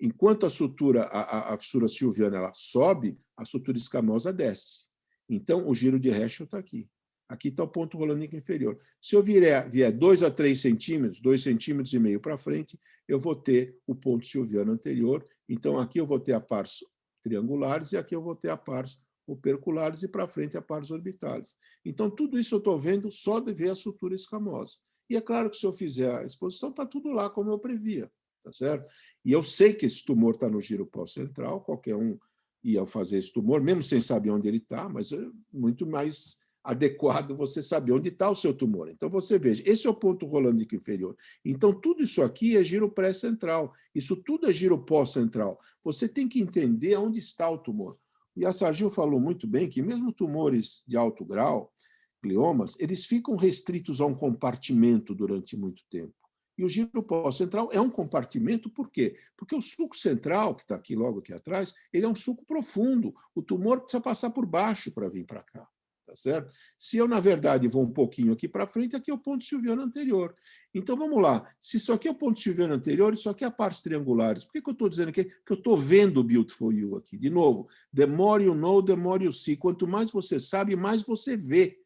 enquanto a fissura silviana ela sobe, a sutura escamosa desce. Então, o giro de Herschel está aqui. Aqui está o ponto rolânico inferior. Se eu vier 2 a 3 centímetros, 2,5 centímetros para frente, eu vou ter o ponto silviano anterior. Então, aqui eu vou ter a pares triangulares e aqui eu vou ter a pares operculares e para frente a pares orbitalis. Então, tudo isso eu estou vendo só de ver a sutura escamosa. E é claro que se eu fizer a exposição, está tudo lá como eu previa, tá certo? E eu sei que esse tumor está no giro pós-central, qualquer um ia fazer esse tumor, mesmo sem saber onde ele está, mas é muito mais adequado você saber onde está o seu tumor. Então, você veja, esse é o ponto rolândico inferior. Então, tudo isso aqui é giro pré-central. Isso tudo é giro pós-central. Você tem que entender onde está o tumor. O Yassargil falou muito bem que mesmo tumores de alto grau, gliomas, eles ficam restritos a um compartimento durante muito tempo. E o giro pós-central é um compartimento, por quê? Porque o suco central, que está aqui logo aqui atrás, ele é um suco profundo. O tumor precisa passar por baixo para vir para cá. Tá certo? Se eu, na verdade, vou um pouquinho aqui para frente, aqui é o ponto silviano anterior. Então, vamos lá. Se isso aqui é o ponto silviano anterior, isso aqui é a partes triangulares. Por que eu estou dizendo aqui? Porque eu estou vendo o Beautiful You aqui. De novo, the more you know, the more you see. Quanto mais você sabe, mais você vê.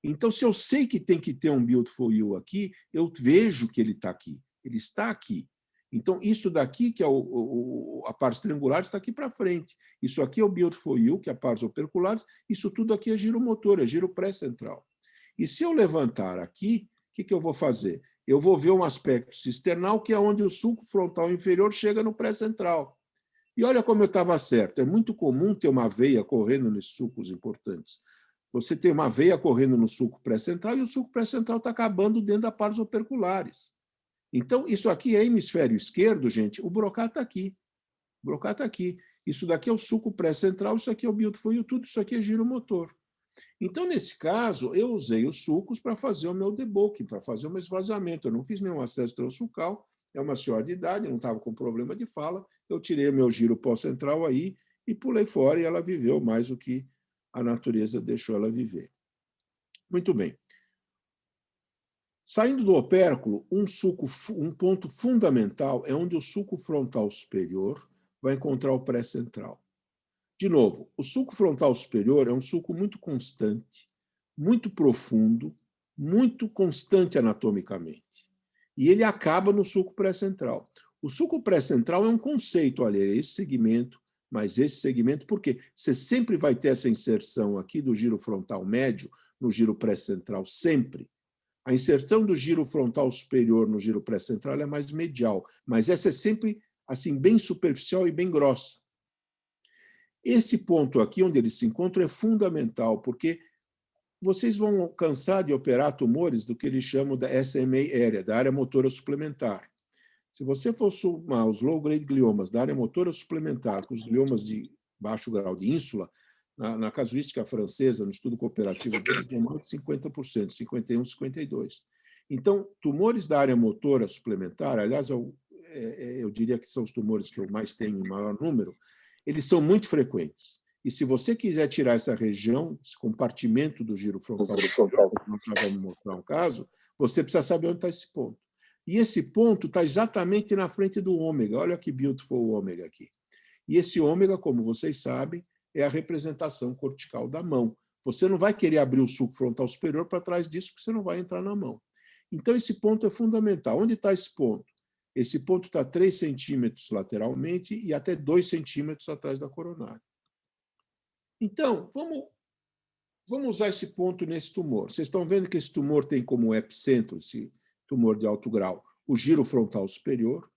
Então, se eu sei que tem que ter um Beautiful You aqui, eu vejo que ele está aqui. Ele está aqui. Então, isso daqui, que é a pares triangulares, está aqui para frente. Isso aqui é o Beautiful You, que é a pares operculares. Isso tudo aqui é giro motor, é giro pré-central. E se eu levantar aqui, o que eu vou fazer? Eu vou ver um aspecto cisternal, que é onde o sulco frontal inferior chega no pré-central. E olha como eu estava certo. É muito comum ter uma veia correndo nesses sulcos importantes. Você tem uma veia correndo no sulco pré-central e o sulco pré-central está acabando dentro da pares operculares. Então, isso aqui é hemisfério esquerdo, gente. O Broca está aqui. O Broca está aqui. Isso daqui é o sulco pré-central, isso aqui é o Beautiful You, tudo isso aqui é giro motor. Então, nesse caso, eu usei os sulcos para fazer o meu debulking, para fazer o meu esvaziamento. Eu não fiz nenhum acesso transsulcal, é uma senhora de idade, não estava com problema de fala. Eu tirei o meu giro pós-central aí e pulei fora, e ela viveu mais do que a natureza deixou ela viver. Muito bem. Saindo do opérculo, um ponto fundamental é onde o sulco frontal superior vai encontrar o pré-central. De novo, o sulco frontal superior é um sulco muito constante, muito profundo, muito constante anatomicamente. E ele acaba no sulco pré-central. O sulco pré-central é um conceito, olha, é esse segmento, mas esse segmento, por quê? Você sempre vai ter essa inserção aqui do giro frontal médio no giro pré-central, sempre. A inserção do giro frontal superior no giro pré-central é mais medial, mas essa é sempre assim bem superficial e bem grossa. Esse ponto aqui, onde eles se encontram, é fundamental, porque vocês vão cansar de operar tumores do que eles chamam da SMA area, da área motora suplementar. Se você for somar os low-grade gliomas da área motora suplementar com os gliomas de baixo grau de ínsula, na casuística francesa, no estudo cooperativo deles, dão mais de 50%, 51%, 52%. Então, tumores da área motora suplementar, aliás, eu diria que são os tumores que eu mais tenho em maior número, eles são muito frequentes. E se você quiser tirar essa região, esse compartimento do giro frontal, nós vamos mostrar um caso, você precisa saber onde está esse ponto. E esse ponto está exatamente na frente do ômega. Olha que beautiful o ômega aqui. E esse ômega, como vocês sabem, é a representação cortical da mão. Você não vai querer abrir o sulco frontal superior para trás disso, porque você não vai entrar na mão. Então, esse ponto é fundamental. Onde está esse ponto? Esse ponto está 3 centímetros lateralmente e até 2 centímetros atrás da coronária. Então, vamos usar esse ponto nesse tumor. Vocês estão vendo que esse tumor tem como epicentro, esse tumor de alto grau, o giro frontal superior.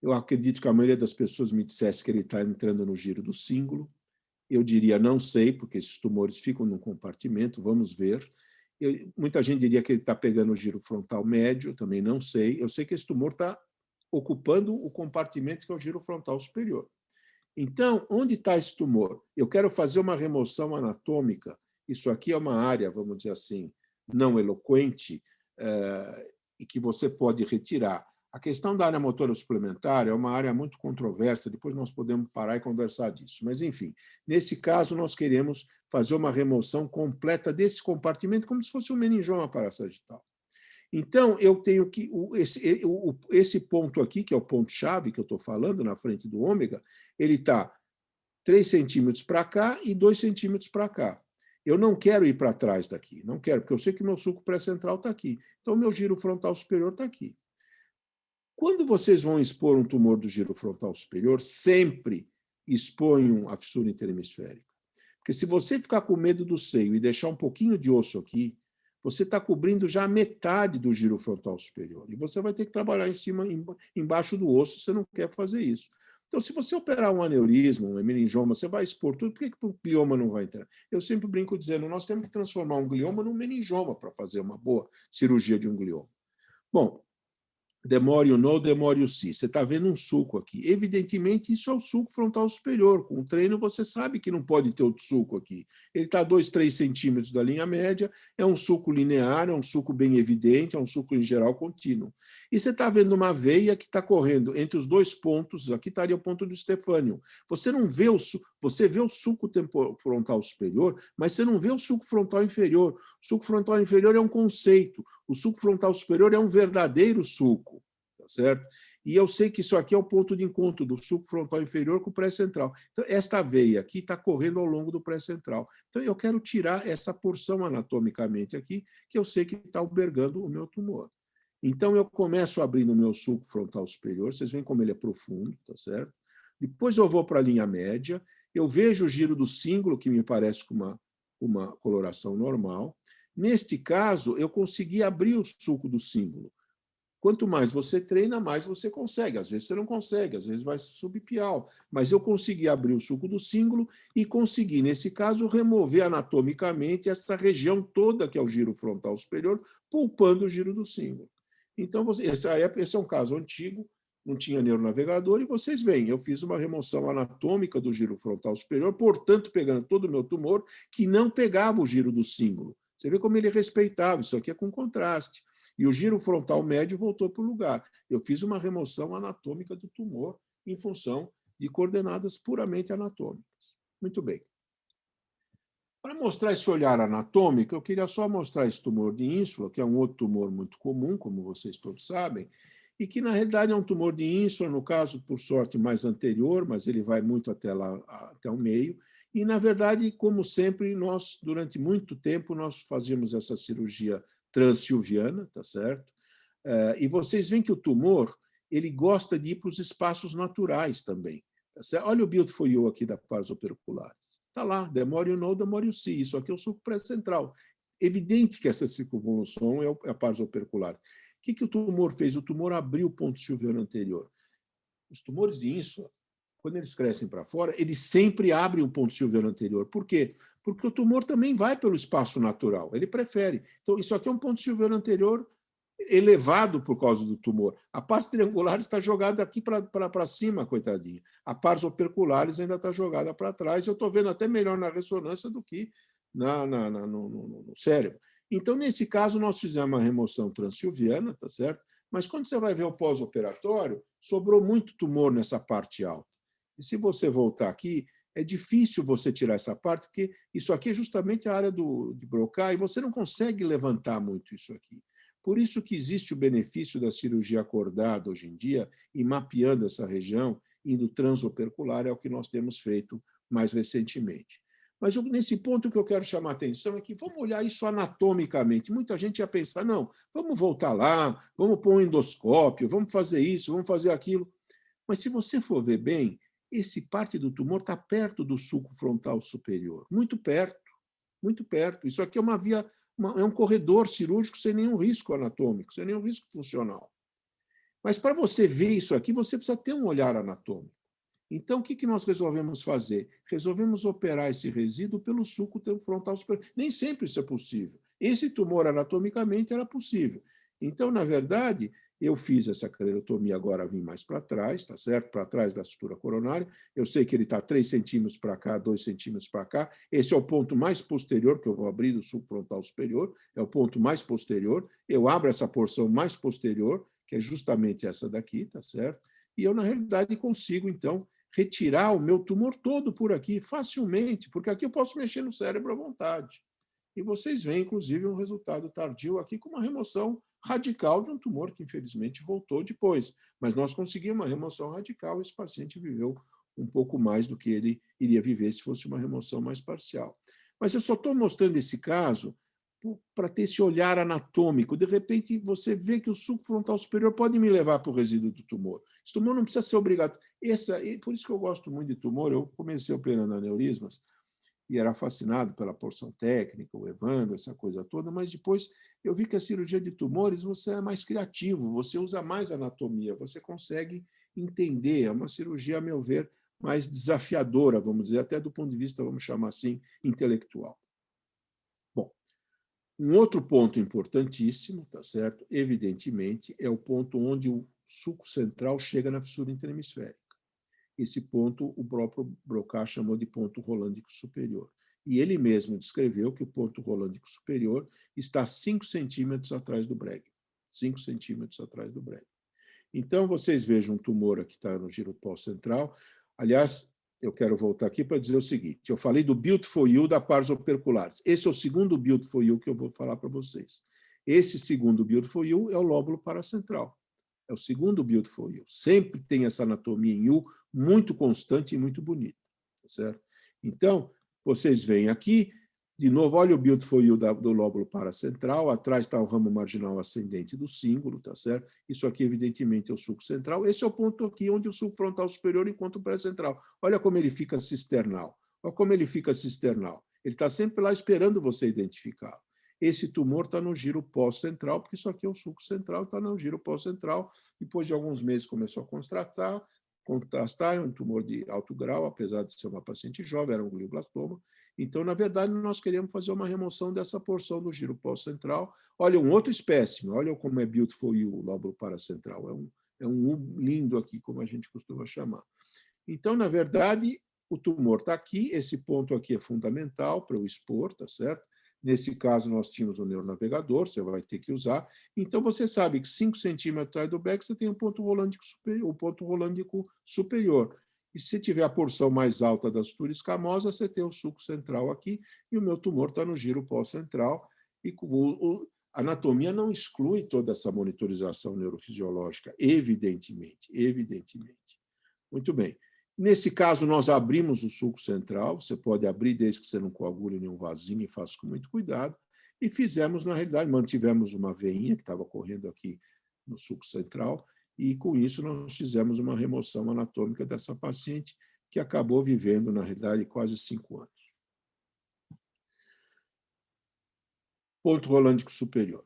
Eu acredito que a maioria das pessoas me dissesse que ele está entrando no giro do cíngulo. Eu diria, não sei, porque esses tumores ficam num compartimento, vamos ver. Muita gente diria que ele está pegando o giro frontal médio, também não sei. Eu sei que esse tumor está ocupando o compartimento que é o giro frontal superior. Então, onde está esse tumor? Eu quero fazer uma remoção anatômica. Isso aqui é uma área, vamos dizer assim, não eloquente, e que você pode retirar. A questão da área motora suplementar é uma área muito controversa, depois nós podemos parar e conversar disso. Mas, enfim, nesse caso, nós queremos fazer uma remoção completa desse compartimento, como se fosse um meningioma parasagital. Então, eu tenho que... Esse ponto aqui, que é o ponto-chave que eu estou falando, na frente do ômega, ele está 3 centímetros para cá e 2 centímetros para cá. Eu não quero ir para trás daqui, não quero, porque eu sei que o meu sulco pré-central está aqui. Então, o meu giro frontal superior está aqui. Quando vocês vão expor um tumor do giro frontal superior, sempre exponham a fissura interhemisférica. Porque se você ficar com medo do seio e deixar um pouquinho de osso aqui, você está cobrindo já a metade do giro frontal superior. E você vai ter que trabalhar em cima, embaixo do osso, você não quer fazer isso. Então, se você operar um aneurisma, um meningioma, você vai expor tudo, por que o glioma não vai entrar? Eu sempre brinco dizendo, nós temos que transformar um glioma num meningioma para fazer uma boa cirurgia de um glioma. Bom, demore o no, demore o si. Você está vendo um sulco aqui. Evidentemente, isso é o sulco frontal superior. Com o treino, você sabe que não pode ter outro sulco aqui. Ele está a 2, 3 centímetros da linha média, é um sulco linear, é um sulco bem evidente, é um sulco, em geral, contínuo. E você está vendo uma veia que está correndo entre os dois pontos, aqui estaria o ponto do Stefânio. Você não vê você vê o sulco frontal superior, mas você não vê o sulco frontal inferior. O sulco frontal inferior é um conceito. O sulco frontal superior é um verdadeiro sulco, tá certo? E eu sei que isso aqui é o ponto de encontro do sulco frontal inferior com o pré-central. Então, esta veia aqui está correndo ao longo do pré-central. Então, eu quero tirar essa porção anatomicamente aqui, que eu sei que está albergando o meu tumor. Então, eu começo abrindo o meu sulco frontal superior, vocês veem como ele é profundo, tá certo? Depois eu vou para a linha média, eu vejo o giro do cíngulo, que me parece com uma coloração normal. Neste caso, eu consegui abrir o sulco do símbolo. Quanto mais você treina, mais você consegue. Às vezes você não consegue, às vezes vai subpial. Mas eu consegui abrir o sulco do símbolo e consegui, nesse caso, remover anatomicamente essa região toda que é o giro frontal superior, poupando o giro do símbolo. Então, esse é um caso antigo, não tinha neuronavegador, e vocês veem, eu fiz uma remoção anatômica do giro frontal superior, portanto, pegando todo o meu tumor, que não pegava o giro do símbolo. Você vê como ele respeitava, isso aqui é com contraste. E o giro frontal médio voltou para o lugar. Eu fiz uma remoção anatômica do tumor em função de coordenadas puramente anatômicas. Muito bem. Para mostrar esse olhar anatômico, eu queria só mostrar esse tumor de ínsula, que é um outro tumor muito comum, como vocês todos sabem, e que, na realidade, é um tumor de ínsula, no caso, por sorte, mais anterior, mas ele vai muito até lá, até o meio. E, na verdade, como sempre, nós, durante muito tempo, nós fazíamos essa cirurgia transsilviana, tá certo? E vocês veem que o tumor, ele gosta de ir para os espaços naturais também. Tá certo? Olha o Beautiful You aqui da pars opercularis. Está lá, demore o no, demore o si. Isso aqui é o sulco pré-central. Evidente que essa circunvolução é a pars opercularis. O que o tumor fez? O tumor abriu o ponto silviano anterior. Os tumores de ínsula, quando eles crescem para fora, eles sempre abrem o ponto silviano anterior. Por quê? Porque o tumor também vai pelo espaço natural, ele prefere. Então, isso aqui é um ponto silviano anterior elevado por causa do tumor. A pars triangularis está jogada aqui para cima, coitadinha. A pars opercularis ainda está jogada para trás. Eu estou vendo até melhor na ressonância do que no cérebro. Então, nesse caso, nós fizemos uma remoção transsilviana, tá certo? Mas quando você vai ver o pós-operatório, sobrou muito tumor nessa parte alta. E se você voltar aqui, é difícil você tirar essa parte, porque isso aqui é justamente a área de Broca, e você não consegue levantar muito isso aqui. Por isso que existe o benefício da cirurgia acordada hoje em dia, e mapeando essa região, indo transopercular, é o que nós temos feito mais recentemente. Mas nesse ponto que eu quero chamar a atenção é que vamos olhar isso anatomicamente. Muita gente ia pensar, não, vamos voltar lá, vamos pôr um endoscópio, vamos fazer isso, vamos fazer aquilo. Mas se você for ver bem, esse parte do tumor está perto do sulco frontal superior, muito perto, muito perto. Isso aqui é uma via, é um corredor cirúrgico sem nenhum risco anatômico, sem nenhum risco funcional. Mas para você ver isso aqui, você precisa ter um olhar anatômico. Então, o que nós resolvemos fazer? Resolvemos operar esse resíduo pelo sulco frontal superior. Nem sempre isso é possível. Esse tumor, anatomicamente, era possível. Então, na verdade, eu fiz essa clerotomia, agora vim mais para trás, tá certo? Para trás da sutura coronária. Eu sei que ele está 3 centímetros para cá, 2 centímetros para cá. Esse é o ponto mais posterior que eu vou abrir do sulco frontal superior, é o ponto mais posterior. Eu abro essa porção mais posterior, que é justamente essa daqui, tá certo? E eu, na realidade, consigo, então, retirar o meu tumor todo por aqui, facilmente, porque aqui eu posso mexer no cérebro à vontade. E vocês veem, inclusive, um resultado tardio aqui com uma remoção radical de um tumor que, infelizmente, voltou depois. Mas nós conseguimos uma remoção radical e esse paciente viveu um pouco mais do que ele iria viver se fosse uma remoção mais parcial. Mas eu só estou mostrando esse caso para ter esse olhar anatômico. De repente, você vê que o sulco frontal superior pode me levar para o resíduo do tumor. Esse tumor não precisa ser obrigatório. Por isso que eu gosto muito de tumor. Eu comecei operando aneurismas e era fascinado pela porção técnica, o Evandro, essa coisa toda, mas depois eu vi que a cirurgia de tumores você é mais criativo, você usa mais anatomia, você consegue entender. É uma cirurgia, a meu ver, mais desafiadora, vamos dizer, até do ponto de vista, vamos chamar assim, intelectual. Bom, um outro ponto importantíssimo, tá certo? Evidentemente, é o ponto onde o sulco central chega na fissura interhemisférica. Esse ponto o próprio Broca chamou de ponto rolândico superior. E ele mesmo descreveu que o ponto rolândico superior está 5 centímetros atrás do bréguio. 5 centímetros atrás do bréguio. Então, vocês vejam um tumor aqui que está no giro pós-central. Aliás, eu quero voltar aqui para dizer o seguinte. Eu falei do Beautiful You da pars operculares. Esse é o segundo Beautiful You que eu vou falar para vocês. Esse segundo Beautiful You é o lóbulo paracentral. É o segundo Beautiful You. Sempre tem essa anatomia em U muito constante e muito bonita. Certo? Então, vocês veem aqui, de novo, olha o Beautiful You do lóbulo paracentral, atrás está o ramo marginal ascendente do símbolo, tá certo? Isso aqui, evidentemente, é o sulco central. Esse é o ponto aqui onde o sulco frontal superior encontra o pré-central. Olha como ele fica cisternal. Olha como ele fica cisternal. Ele está sempre lá esperando você identificá-lo. Esse tumor está no giro pós-central, porque isso aqui é o sulco central, está no giro pós-central. Depois de alguns meses começou a contrastar, é um tumor de alto grau, apesar de ser uma paciente jovem, era um glioblastoma. Então, na verdade, nós queríamos fazer uma remoção dessa porção do giro pós-central. Olha, um outro espécime, olha como é Beautiful You, o lóbulo paracentral. É um lindo aqui, como a gente costuma chamar. Então, na verdade, o tumor está aqui, esse ponto aqui é fundamental para eu expor, tá certo? Nesse caso, nós tínhamos o neuronavegador, você vai ter que usar. Então, você sabe que 5 centímetros atrás do BEC, você tem um ponto rolândico superior, o ponto rolândico superior. E se tiver a porção mais alta da sutura escamosa, você tem o sulco central aqui, e o meu tumor está no giro pós-central. E a anatomia não exclui toda essa monitorização neurofisiológica, evidentemente. Muito bem. Nesse caso, nós abrimos o sulco central, você pode abrir desde que você não coagule nenhum vasinho e faça com muito cuidado, e fizemos, na realidade, mantivemos uma veinha que estava correndo aqui no sulco central, e com isso nós fizemos uma remoção anatômica dessa paciente, que acabou vivendo, na realidade, quase 5 anos. Ponto rolândico superior.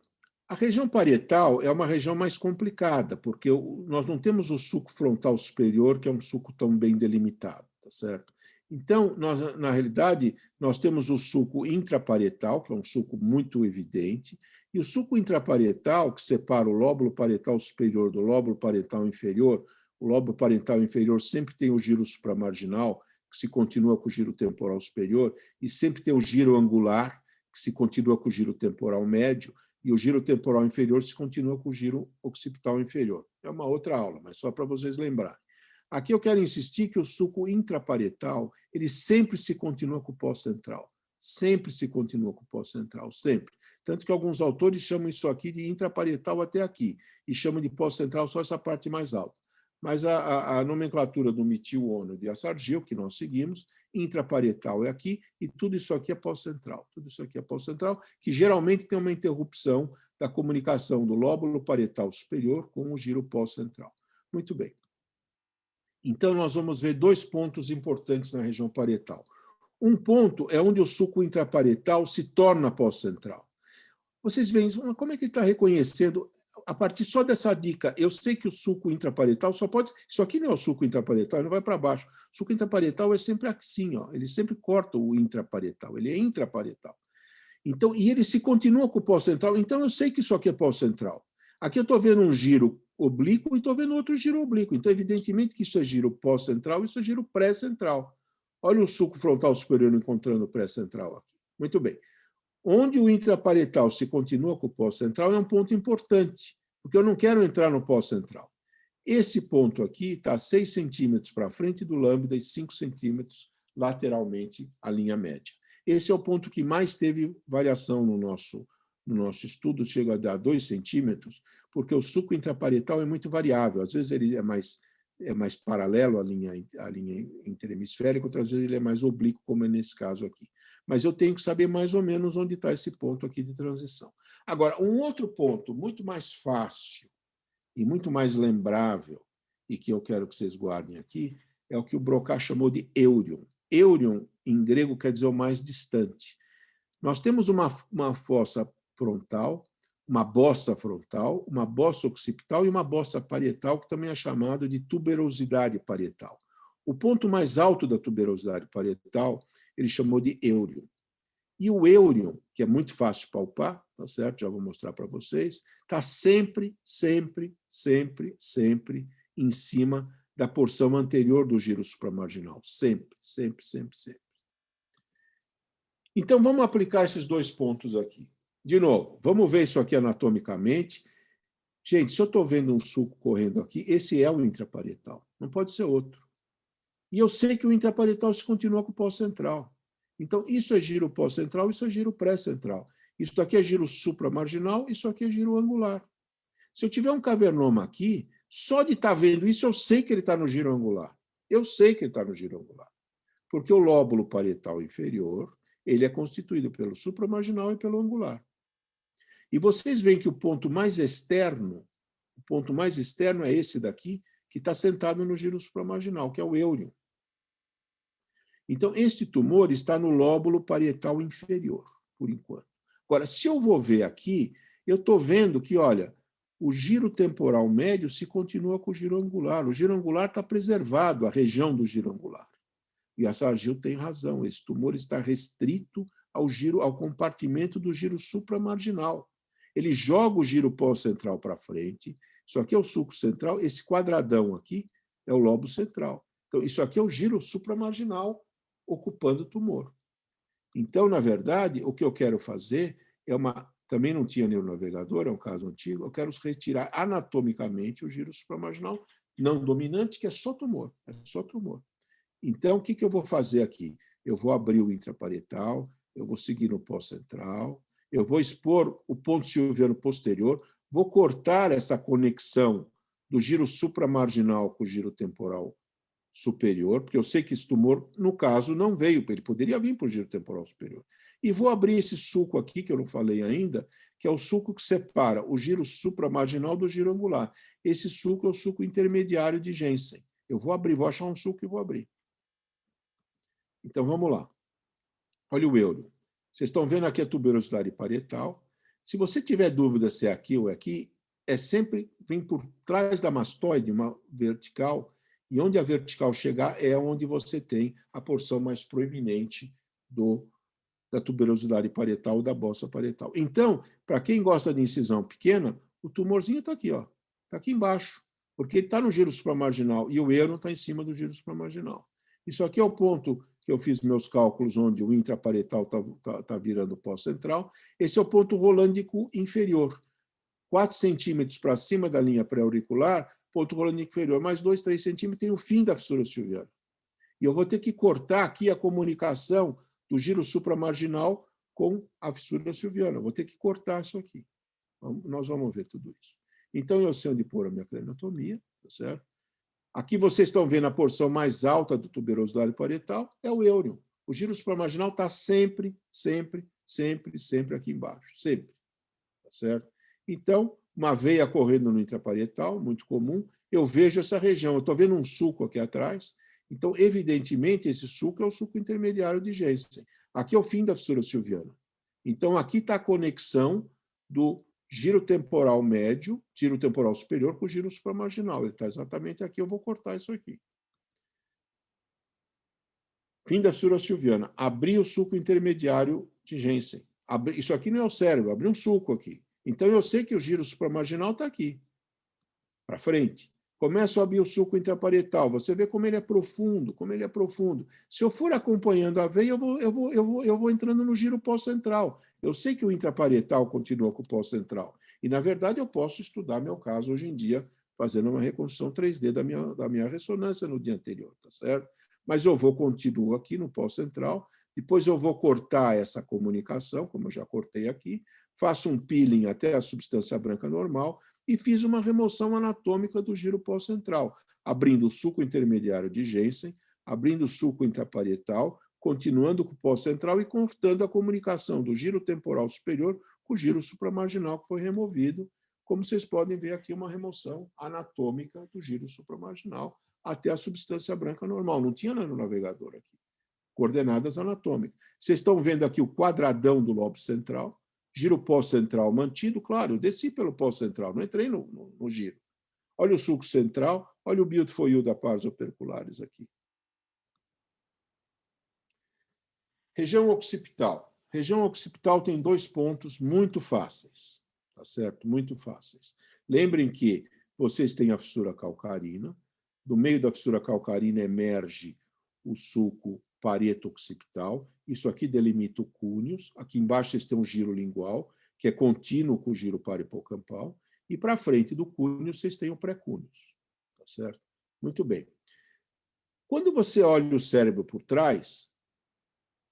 A região parietal é uma região mais complicada, porque nós não temos o sulco frontal superior, que é um sulco tão bem delimitado, tá certo? Então, na realidade, nós temos o sulco intraparietal, que é um sulco muito evidente, e o sulco intraparietal, que separa o lóbulo parietal superior do lóbulo parietal inferior. O lóbulo parietal inferior sempre tem o giro supramarginal, que se continua com o giro temporal superior, e sempre tem o giro angular, que se continua com o giro temporal médio, e o giro temporal inferior se continua com o giro occipital inferior. É uma outra aula, mas só para vocês lembrarem. Aqui eu quero insistir que o sulco intraparietal, ele sempre se continua com o pós-central. Sempre se continua com o pós-central, sempre. Tanto que alguns autores chamam isso aqui de intraparietal até aqui, e chamam de pós-central só essa parte mais alta. Mas a nomenclatura do metil-ônio de Assargil, que nós seguimos, intraparietal é aqui, e tudo isso aqui é pós-central. Tudo isso aqui é pós-central, que geralmente tem uma interrupção da comunicação do lóbulo parietal superior com o giro pós-central. Muito bem. Então, nós vamos ver 2 pontos importantes na região parietal. Um ponto é onde o sulco intraparietal se torna pós-central. Vocês veem, como é que ele está reconhecendo? A partir só dessa dica, eu sei que o sulco intraparietal só pode... Isso aqui não é o sulco intraparietal, ele não vai para baixo. O sulco intraparietal é sempre assim, ó, ele sempre corta o intraparietal, ele é intraparietal. Então, e ele se continua com o pós-central, então eu sei que isso aqui é pós-central. Aqui eu estou vendo um giro oblíquo e estou vendo outro giro oblíquo. Então, evidentemente que isso é giro pós-central, isso é giro pré-central. Olha o sulco frontal superior encontrando o pré-central aqui. Muito bem. Onde o intraparietal se continua com o pós-central é um ponto importante, porque eu não quero entrar no pós-central. Esse ponto aqui está 6 centímetros para frente do lambda e 5 centímetros lateralmente à linha média. Esse é o ponto que mais teve variação no nosso estudo, chega a dar 2 centímetros, porque o sulco intraparietal é muito variável. Às vezes ele é mais paralelo à linha interhemisférica, outras vezes ele é mais oblíquo, como é nesse caso aqui. mas eu tenho que saber mais ou menos onde está esse ponto aqui de transição. Agora, um outro ponto muito mais fácil e muito mais lembrável, e que eu quero que vocês guardem aqui, é o que o Broca chamou de eurion. Eurion, em grego, quer dizer o mais distante. Nós temos uma fossa frontal, uma bossa frontal, uma bossa occipital e uma bossa parietal, que também é chamado de tuberosidade parietal. O ponto mais alto da tuberosidade parietal, ele chamou de eurion. E o eurion, que é muito fácil de palpar, tá certo? Já vou mostrar para vocês, está sempre, sempre, sempre, sempre em cima da porção anterior do giro supramarginal. Sempre, sempre, sempre, sempre. Então, vamos aplicar esses dois pontos aqui. De novo, vamos ver isso aqui anatomicamente. Gente, se eu estou vendo um suco correndo aqui, esse é o intraparietal, não pode ser outro. E eu sei que o intraparietal se continua com o pós-central. Então, isso é giro pós-central, isso é giro pré-central. Isso daqui é giro supramarginal, isso aqui é giro angular. Se eu tiver um cavernoma aqui, só de estar vendo isso, eu sei que ele está no giro angular. Eu sei que ele está no giro angular. Porque o lóbulo parietal inferior, ele é constituído pelo supramarginal e pelo angular. E vocês veem que o ponto mais externo é esse daqui, que está sentado no giro supramarginal, que é o eurion. Então, este tumor está no lóbulo parietal inferior, por enquanto. Agora, se eu vou ver aqui, eu estou vendo que, olha, o giro temporal médio se continua com o giro angular. O giro angular está preservado, a região do giro angular. E a Sargil tem razão, esse tumor está restrito ao compartimento do giro supramarginal. Ele joga o giro pós-central para frente, isso aqui é o sulco central, esse quadradão aqui é o lobo central. Então, isso aqui é o giro supramarginal ocupando o tumor. Então, na verdade, o que eu quero fazer é também não tinha neuronavegador, é um caso antigo, eu quero retirar anatomicamente o giro supramarginal não dominante, que é só tumor, Então, o que eu vou fazer aqui? Eu vou abrir o intraparietal, eu vou seguir no pós-central, eu vou expor o ponto silviano posterior, vou cortar essa conexão do giro supramarginal com o giro temporal superior, porque eu sei que esse tumor, no caso, não veio, ele poderia vir para o giro temporal superior. E vou abrir esse sulco aqui, que eu não falei ainda, que é o sulco que separa o giro supramarginal do giro angular. Esse sulco é o sulco intermediário de Jensen. Eu vou abrir, vou achar um sulco e vou abrir. Então, vamos lá. Olha o euro. Vocês estão vendo aqui a tuberosidade parietal. Se você tiver dúvida se é aqui ou é aqui, vem por trás da mastoide, uma vertical, e onde a vertical chegar é onde você tem a porção mais proeminente da tuberosidade parietal ou da bossa parietal. Então, para quem gosta de incisão pequena, o tumorzinho está aqui, ó, está aqui embaixo, porque ele está no giro supramarginal e o euro está em cima do giro supramarginal. Isso aqui é o ponto que eu fiz meus cálculos, onde o intraparietal está virando pós-central. Esse é o ponto rolândico inferior. 4 centímetros para cima da linha pré-auricular, ponto rolândico inferior, mais 2, 3 centímetros, tem o fim da fissura silviana. E eu vou ter que cortar aqui a comunicação do giro supramarginal com a fissura silviana. Eu vou ter que cortar isso aqui. Nós vamos ver tudo isso. Então, eu sei onde pôr a minha craniotomia, tá certo? Aqui vocês estão vendo a porção mais alta do tuberosidade parietal, é o eurion. O giro supramarginal está sempre, sempre, sempre, sempre aqui embaixo. Sempre. Tá certo? Então, uma veia correndo no intraparietal, muito comum, eu vejo essa região. Eu estou vendo um sulco aqui atrás. Então, evidentemente, esse sulco é o sulco intermediário de Jensen. Aqui é o fim da fissura silviana. Então, aqui está a conexão do giro temporal médio, giro temporal superior, com o giro supramarginal. Ele está exatamente aqui, eu vou cortar isso aqui. Fim da fissura silviana. Abrir o sulco intermediário de Jensen. Isso aqui não é o cérebro, abri um sulco aqui. Então, eu sei que o giro supramarginal está aqui, para frente. Começo a abrir o sulco intraparietal. Você vê como ele é profundo, Se eu for acompanhando a veia, eu vou entrando no giro pós-central. Eu sei que o intraparietal continua com o pós-central. E, na verdade, eu posso estudar meu caso hoje em dia, fazendo uma reconstrução 3D da minha ressonância no dia anterior, tá certo? Mas eu continuo aqui no pós-central, depois eu vou cortar essa comunicação, como eu já cortei aqui, faço um peeling até a substância branca normal e fiz uma remoção anatômica do giro pós-central, abrindo o sulco intermediário de Jensen, abrindo o sulco intraparietal, continuando com o pós-central e cortando a comunicação do giro temporal superior com o giro supramarginal que foi removido. Como vocês podem ver aqui, uma remoção anatômica do giro supramarginal até a substância branca normal. Não tinha nanonavegador aqui. Coordenadas anatômicas. Vocês estão vendo aqui o quadradão do lobo central, giro pós-central mantido. Claro, eu desci pelo pós-central, não entrei no giro. Olha o sulco central, olha o beautiful you da pars operculares aqui. Região occipital. Região occipital tem 2 pontos muito fáceis, tá certo? Muito fáceis. Lembrem que vocês têm a fissura calcarina, do meio da fissura calcarina emerge o sulco parieto-occipital, isso aqui delimita o cúneus, aqui embaixo vocês têm um giro lingual, que é contínuo com o giro parahipocampal, e para frente do cúneus vocês têm o pré-cúneus, tá certo? Muito bem. Quando você olha o cérebro por trás,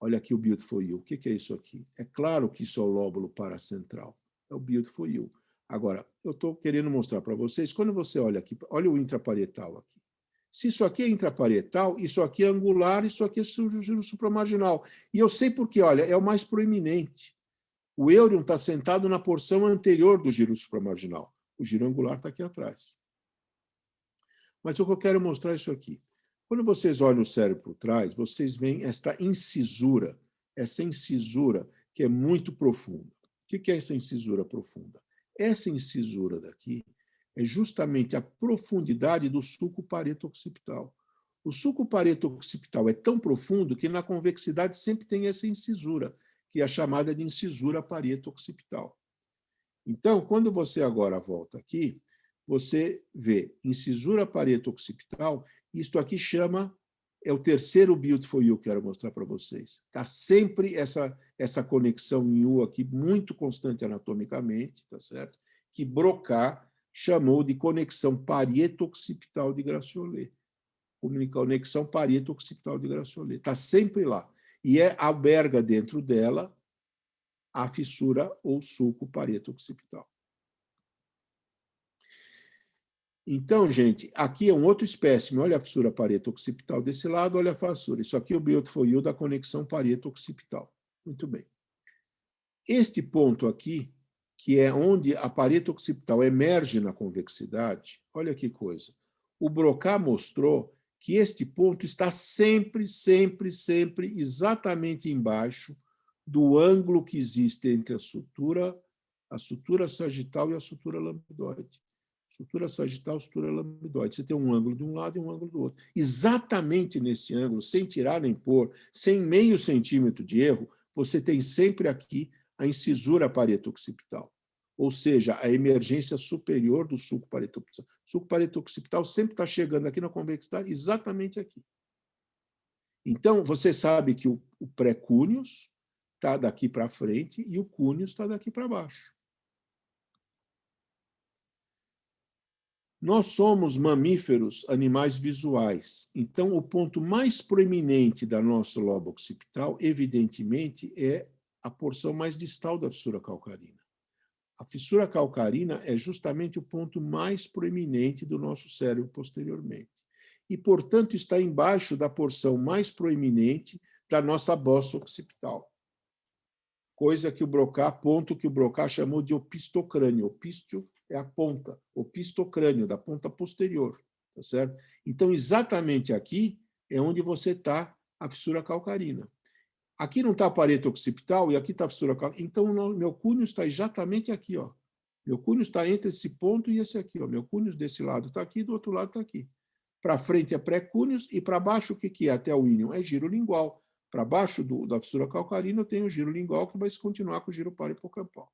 olha aqui o beautiful you. O que é isso aqui? É claro que isso é o lóbulo paracentral. É o beautiful you. Agora, eu estou querendo mostrar para vocês, quando você olha aqui, olha o intraparietal aqui. Se isso aqui é intraparietal, isso aqui é angular, isso aqui é giro supramarginal. E eu sei porque, olha, é o mais proeminente. O eurium está sentado na porção anterior do giro supramarginal. O giro angular está aqui atrás. Mas o que eu quero mostrar é isso aqui. Quando vocês olham o cérebro por trás, vocês veem essa incisura que é muito profunda. O que é essa incisura profunda? Essa incisura daqui é justamente a profundidade do sulco parieto-occipital. O sulco parieto-occipital é tão profundo que na convexidade sempre tem essa incisura, que é a chamada de incisura parieto-occipital. Então, quando você agora volta aqui, você vê incisura parieto-occipital. Isto aqui é o terceiro beautiful you que eu quero mostrar para vocês. Está sempre essa conexão em U aqui, muito constante anatomicamente, tá certo? Que Broca chamou de conexão parieto-occipital de Gratiolet. Conexão parieto-occipital de Gratiolet. Está sempre lá. E alberga dentro dela a fissura ou sulco parieto-occipital. Então, gente, aqui é um outro espécime. Olha a fissura parieto-occipital desse lado, olha a fissura. Isso aqui é o beautiful you da conexão parieto-occipital. Muito bem. Este ponto aqui, que é onde a parieto-occipital emerge na convexidade, olha que coisa. O Broca mostrou que este ponto está sempre exatamente embaixo do ângulo que existe entre a sutura sagital e a sutura lambdoide. Sutura sagital, sutura lambdoide. Você tem um ângulo de um lado e um ângulo do outro. Exatamente neste ângulo, sem tirar nem pôr, sem meio centímetro de erro, você tem sempre aqui a incisura parieto-occipital, ou seja, a emergência superior do sulco parieto-occipital. O sulco parieto-occipital sempre está chegando aqui na convexidade, exatamente aqui. Então, você sabe que o pré-cúneus está daqui para frente e o cúneus está daqui para baixo. Nós somos mamíferos, animais visuais. Então, o ponto mais proeminente da nossa lobo occipital, evidentemente, é a porção mais distal da fissura calcarina. A fissura calcarina é justamente o ponto mais proeminente do nosso cérebro posteriormente. E, portanto, está embaixo da porção mais proeminente da nossa bossa occipital. Coisa que o Broca, ponto que o Broca chamou de opistocrânio. Opistio é a ponta, opistocrânio, da ponta posterior, tá certo? Então, exatamente aqui é onde você está a fissura calcarina. Aqui não está a parede occipital e aqui está a fissura calcarina. Então, o meu cúneo está exatamente aqui, ó. Meu cúneo está entre esse ponto e esse aqui, ó. Meu cúneo desse lado está aqui, do outro lado está aqui. Para frente é pré-cúneus e para baixo o que é? Até o ínion é giro lingual. Para baixo da fissura calcarina, eu tenho o giro lingual, que vai se continuar com o giro parahipocampal.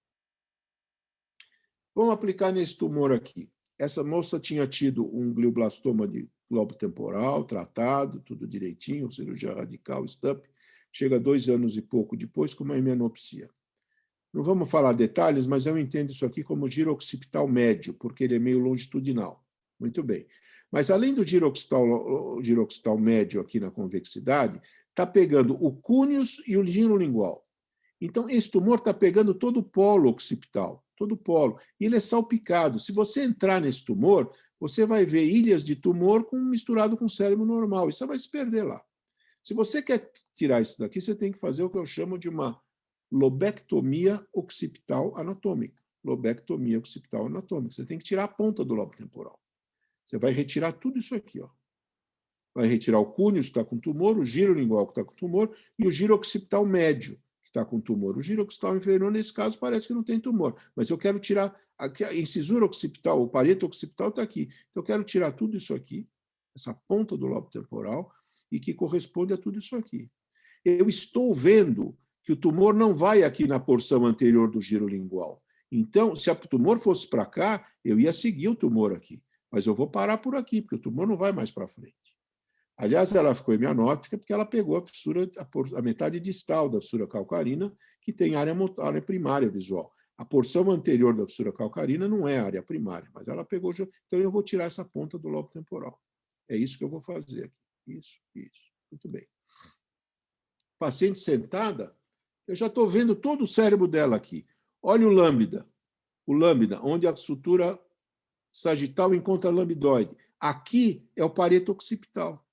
Vamos aplicar nesse tumor aqui. Essa moça tinha tido um glioblastoma de globo temporal, tratado, tudo direitinho, cirurgia radical, STUP. Chega 2 anos e pouco depois com uma hemenopsia. Não vamos falar detalhes, mas eu entendo isso aqui como giro occipital médio, porque ele é meio longitudinal. Muito bem. Mas além do giro occipital médio aqui na convexidade, está pegando o cúneus e o giro lingual. Então, esse tumor está pegando todo o polo occipital, todo o polo, e ele é salpicado. Se você entrar nesse tumor, você vai ver ilhas de tumor misturado com o cérebro normal, e você vai se perder lá. Se você quer tirar isso daqui, você tem que fazer o que eu chamo de uma lobectomia occipital anatômica. Lobectomia occipital anatômica. Você tem que tirar a ponta do lobo temporal. Você vai retirar tudo isso aqui, ó. Vai retirar o cúneo, que está com tumor, o giro lingual, que está com tumor, e o giro occipital médio, que está com tumor. O giro occipital inferior, nesse caso, parece que não tem tumor. Mas eu quero tirar aqui, a incisura occipital, o pareto occipital está aqui. Então, eu quero tirar tudo isso aqui, essa ponta do lobo temporal, e que corresponde a tudo isso aqui. Eu estou vendo que o tumor não vai aqui na porção anterior do giro lingual. Então, se o tumor fosse para cá, eu ia seguir o tumor aqui. Mas eu vou parar por aqui, porque o tumor não vai mais para frente. Aliás, ela ficou hemianóptica porque ela pegou a fissura, a metade distal da fissura calcarina, que tem área primária visual. A porção anterior da fissura calcarina não é área primária, mas ela pegou. Então, eu vou tirar essa ponta do lobo temporal. É isso que eu vou fazer aqui. Isso. Muito bem. Paciente sentada, eu já estou vendo todo o cérebro dela aqui. Olha o lambda, onde a sutura sagital encontra a lambdoide. Aqui é o pareto occipital.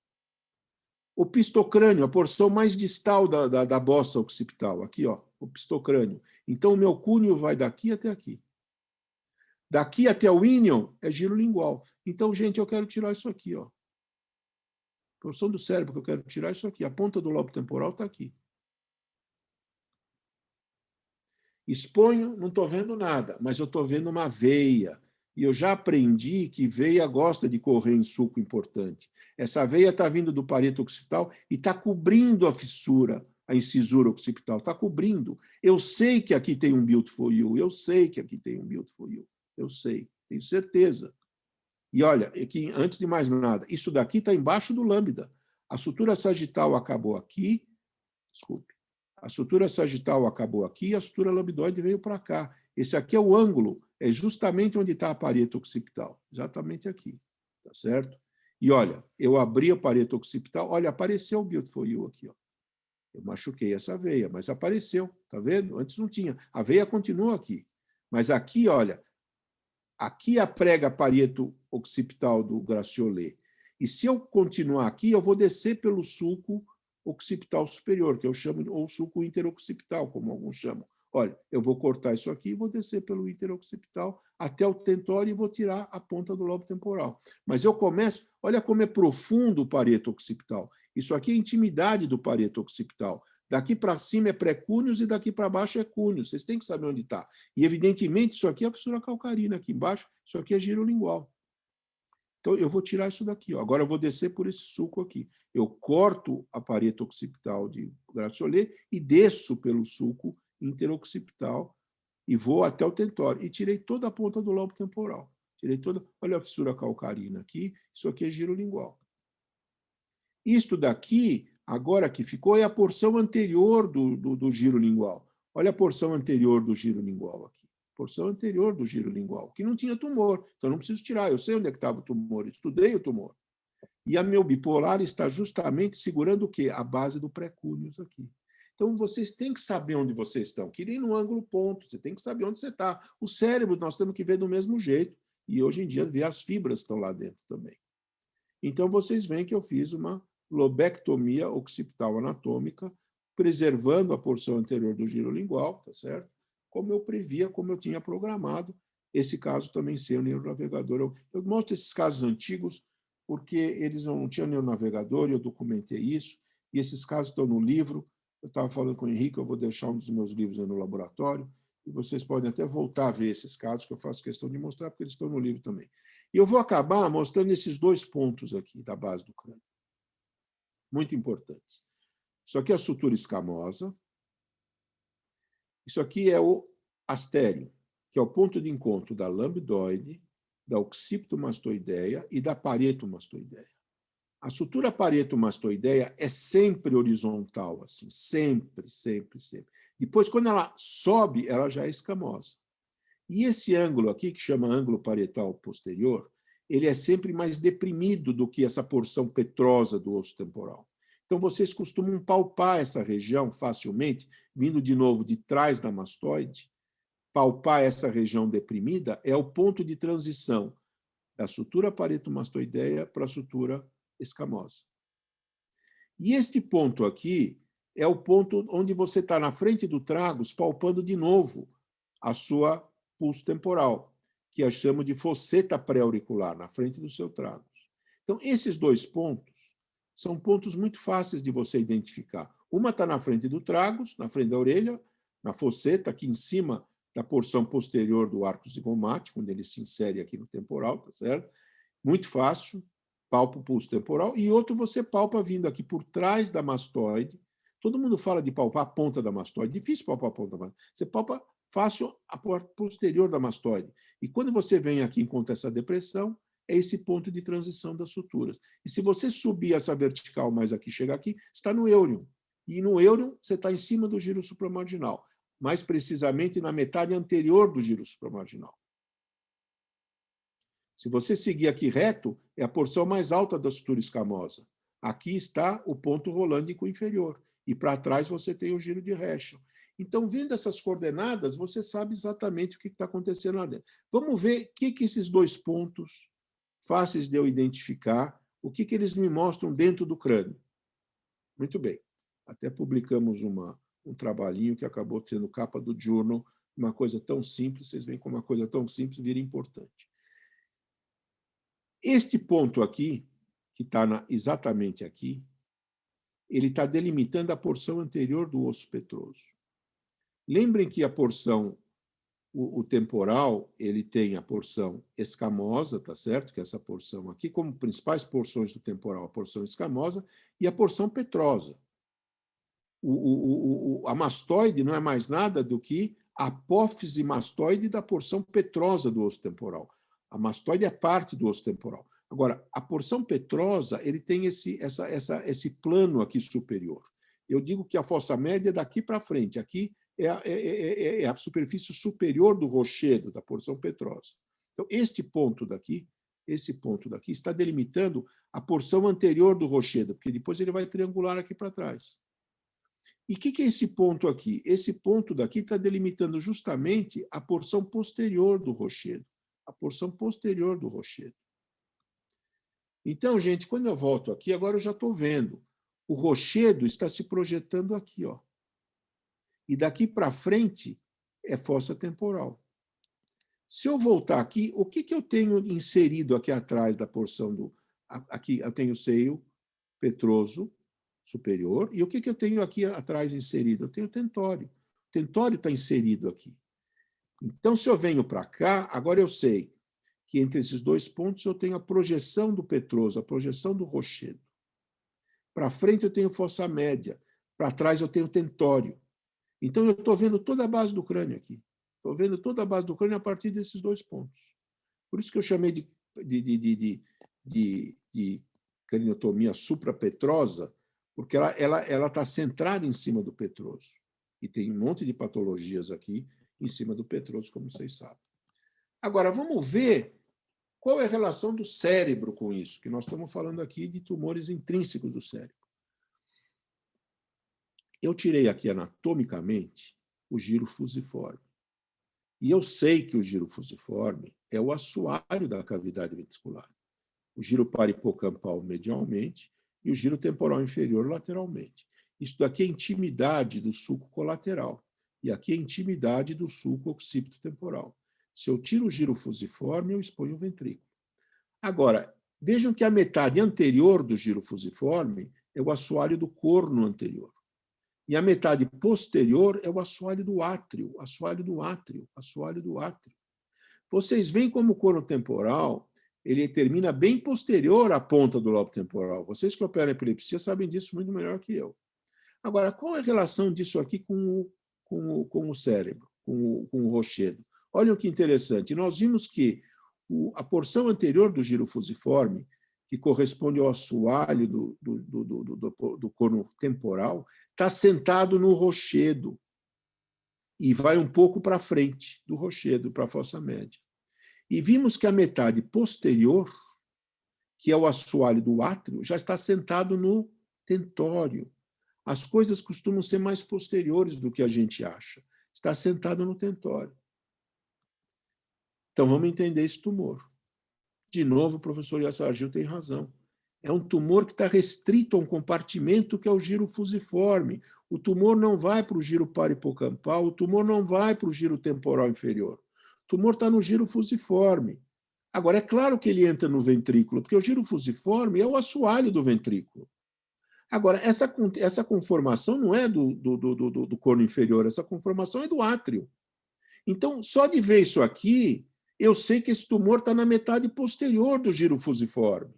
O pistocrânio, a porção mais distal da bossa occipital, aqui, ó, o pistocrânio. Então, o meu cúneo vai daqui até aqui. Daqui até o ínion é giro lingual. Então, gente, eu quero tirar isso aqui, ó. A porção do cérebro que eu quero tirar é isso aqui. A ponta do lobo temporal está aqui. Exponho, não estou vendo nada, mas eu estou vendo uma veia. E eu já aprendi que veia gosta de correr em sulco importante. Essa veia está vindo do pareto occipital e está cobrindo a fissura, a incisura occipital. Está cobrindo. Eu sei que aqui tem um beautiful you. Eu sei que aqui tem um beautiful you. Eu sei, tenho certeza. E olha, aqui, antes de mais nada, isso daqui está embaixo do lambda. A sutura sagital acabou aqui. Desculpe. A sutura sagital acabou aqui, a sutura lambdoide veio para cá. Esse aqui é o ângulo, é justamente onde está a pareto occipital, exatamente aqui, tá certo? E olha, eu abri a pareto occipital, olha, apareceu o beautiful you aqui, ó. Eu machuquei essa veia, mas apareceu, tá vendo? Antes não tinha. A veia continua aqui, mas aqui, olha, aqui a prega pareto occipital do Gratiolet. E se eu continuar aqui, eu vou descer pelo sulco occipital superior, que eu chamo, ou sulco interoccipital, como alguns chamam. Olha, eu vou cortar isso aqui e vou descer pelo interoccipital até o tentório e vou tirar a ponta do lobo temporal. Mas eu começo, olha como é profundo o pareto occipital. Isso aqui é a intimidade do pareto occipital. Daqui para cima é pré-cúneos e daqui para baixo é cúneos. Vocês têm que saber onde está. E, evidentemente, isso aqui é a fissura calcarina. Aqui embaixo, isso aqui é giro lingual. Então, eu vou tirar isso daqui. Ó. Agora, eu vou descer por esse sulco aqui. Eu corto a pareto occipital de Gratiolet e desço pelo sulco interoccipital e vou até o tentório. E tirei toda a ponta do lobo temporal. Tirei toda. Olha a fissura calcarina aqui. Isso aqui é giro lingual. Isto daqui, agora que ficou, é a porção anterior do giro lingual. Olha a porção anterior do giro lingual aqui. Porção anterior do giro lingual, que não tinha tumor. Então, não preciso tirar. Eu sei onde é que estava o tumor. Estudei o tumor. E a meu bipolar está justamente segurando o quê? A base do pré-cúneus aqui. Então, vocês têm que saber onde vocês estão. Que nem no ângulo ponto. Você tem que saber onde você está. O cérebro, nós temos que ver do mesmo jeito. E, hoje em dia, ver as fibras que estão lá dentro também. Então, vocês veem que eu fiz uma lobectomia occipital anatômica, preservando a porção anterior do giro lingual, tá certo? Como eu previa, como eu tinha programado. Esse caso também sem o neuronavegador. Eu mostro esses casos antigos porque eles não tinham neuronavegador, e eu documentei isso, e esses casos estão no livro. Eu estava falando com o Henrique, eu vou deixar um dos meus livros aí no laboratório, e vocês podem até voltar a ver esses casos, que eu faço questão de mostrar, porque eles estão no livro também. E eu vou acabar mostrando esses dois pontos aqui da base do crânio. Muito importantes. Isso aqui é a sutura escamosa. Isso aqui é o astério, que é o ponto de encontro da lambdoide, da occipitomastoideia e da paretomastoideia. A sutura paretomastoideia é sempre horizontal, assim, sempre, sempre, sempre. Depois, quando ela sobe, ela já é escamosa. E esse ângulo aqui, que chama ângulo parietal posterior, ele é sempre mais deprimido do que essa porção petrosa do osso temporal. Então, vocês costumam palpar essa região facilmente, vindo de novo de trás da mastoide. Palpar essa região deprimida é o ponto de transição da sutura paretomastoideia para a sutura escamosa. E este ponto aqui é o ponto onde você está na frente do tragus, palpando de novo a sua pulso temporal, que eu chamo de fosseta pré-auricular, na frente do seu tragus. Então, esses dois pontos são pontos muito fáceis de você identificar. Uma está na frente do tragus, na frente da orelha, na fosseta, aqui em cima da porção posterior do arco zigomático, onde ele se insere aqui no temporal, tá certo? Muito fácil, palpa o pulso temporal. E outro você palpa vindo aqui por trás da mastoide. Todo mundo fala de palpar a ponta da mastoide. Difícil palpar a ponta da mastoide. Você palpa fácil a parte posterior da mastoide. E quando você vem aqui e encontra essa depressão, é esse ponto de transição das suturas. E se você subir essa vertical mais aqui, chegar aqui, está no eurium. E no eurium, você está em cima do giro supramarginal. Mais precisamente na metade anterior do giro supramarginal. Se você seguir aqui reto, é a porção mais alta da sutura escamosa. Aqui está o ponto rolândico inferior. E para trás você tem o giro de Herschel. Então, vendo essas coordenadas, você sabe exatamente o que está acontecendo lá dentro. Vamos ver o que esses dois pontos, fáceis de eu identificar, o que eles me mostram dentro do crânio. Muito bem. Até publicamos um trabalhinho que acabou sendo capa do Journal, uma coisa tão simples, vocês veem como uma coisa tão simples vira importante. Este ponto aqui, que está exatamente aqui, ele está delimitando a porção anterior do osso petroso. Lembrem que a porção, o temporal, ele tem a porção escamosa, tá certo? Que é essa porção aqui, como principais porções do temporal, a porção escamosa e a porção petrosa. A mastoide não é mais nada do que a apófise mastoide da porção petrosa do osso temporal. A mastoide é parte do osso temporal. Agora, a porção petrosa, ele tem esse plano aqui superior. Eu digo que a fossa média é daqui para frente. Aqui é a superfície superior do rochedo, da porção petrosa. Então, esse ponto daqui está delimitando a porção anterior do rochedo, porque depois ele vai triangular aqui para trás. E o que é esse ponto aqui? Esse ponto daqui está delimitando justamente a porção posterior do rochedo. A porção posterior do rochedo. Então, gente, quando eu volto aqui, agora eu já estou vendo. O rochedo está se projetando aqui, ó. E daqui para frente é fossa temporal. Se eu voltar aqui, o que eu tenho inserido aqui atrás da porção do... Aqui eu tenho o seio petroso superior. E o que eu tenho aqui atrás inserido? Eu tenho o tentório. O tentório está inserido aqui. Então, se eu venho para cá, agora eu sei que entre esses dois pontos eu tenho a projeção do petroso, a projeção do rochedo. Para frente eu tenho fossa média. Para trás eu tenho tentório. Então, eu estou vendo toda a base do crânio aqui. Estou vendo toda a base do crânio a partir desses dois pontos. Por isso que eu chamei de craniotomia suprapetrosa, porque ela está centrada em cima do petroso. E tem um monte de patologias aqui em cima do petroso, como vocês sabem. Agora, vamos ver qual é a relação do cérebro com isso, que nós estamos falando aqui de tumores intrínsecos do cérebro. Eu tirei aqui anatomicamente o giro fusiforme. E eu sei que o giro fusiforme é o assoalho da cavidade ventricular. O giro paripocampal medialmente e o giro temporal inferior lateralmente. Isso daqui é intimidade do sulco colateral. E aqui é intimidade do sulco occipito temporal. Se eu tiro o giro fusiforme, eu exponho o ventrículo. Agora, vejam que a metade anterior do giro fusiforme é o assoalho do corno anterior. E a metade posterior é o assoalho do átrio, assoalho do átrio, assoalho do átrio. Vocês veem como o corno temporal ele termina bem posterior à ponta do lobo temporal. Vocês que operam epilepsia sabem disso muito melhor que eu. Agora, qual é a relação disso aqui com o cérebro, com o rochedo? Olhem que interessante. Nós vimos que a porção anterior do giro fusiforme, que corresponde ao assoalho do corno temporal, está sentado no rochedo e vai um pouco para frente do rochedo, para a fossa média. E vimos que a metade posterior, que é o assoalho do átrio, já está sentado no tentório. As coisas costumam ser mais posteriores do que a gente acha. Está sentado no tentório. Então, vamos entender esse tumor. De novo, o professor Yassar Gil tem razão. É um tumor que está restrito a um compartimento que é o giro fusiforme. O tumor não vai para o giro parahipocampal, o tumor não vai para o giro temporal inferior. O tumor está no giro fusiforme. Agora, é claro que ele entra no ventrículo, porque o giro fusiforme é o assoalho do ventrículo. Agora, essa conformação não é do corno inferior, essa conformação é do átrio. Então, só de ver isso aqui, eu sei que esse tumor está na metade posterior do giro fusiforme.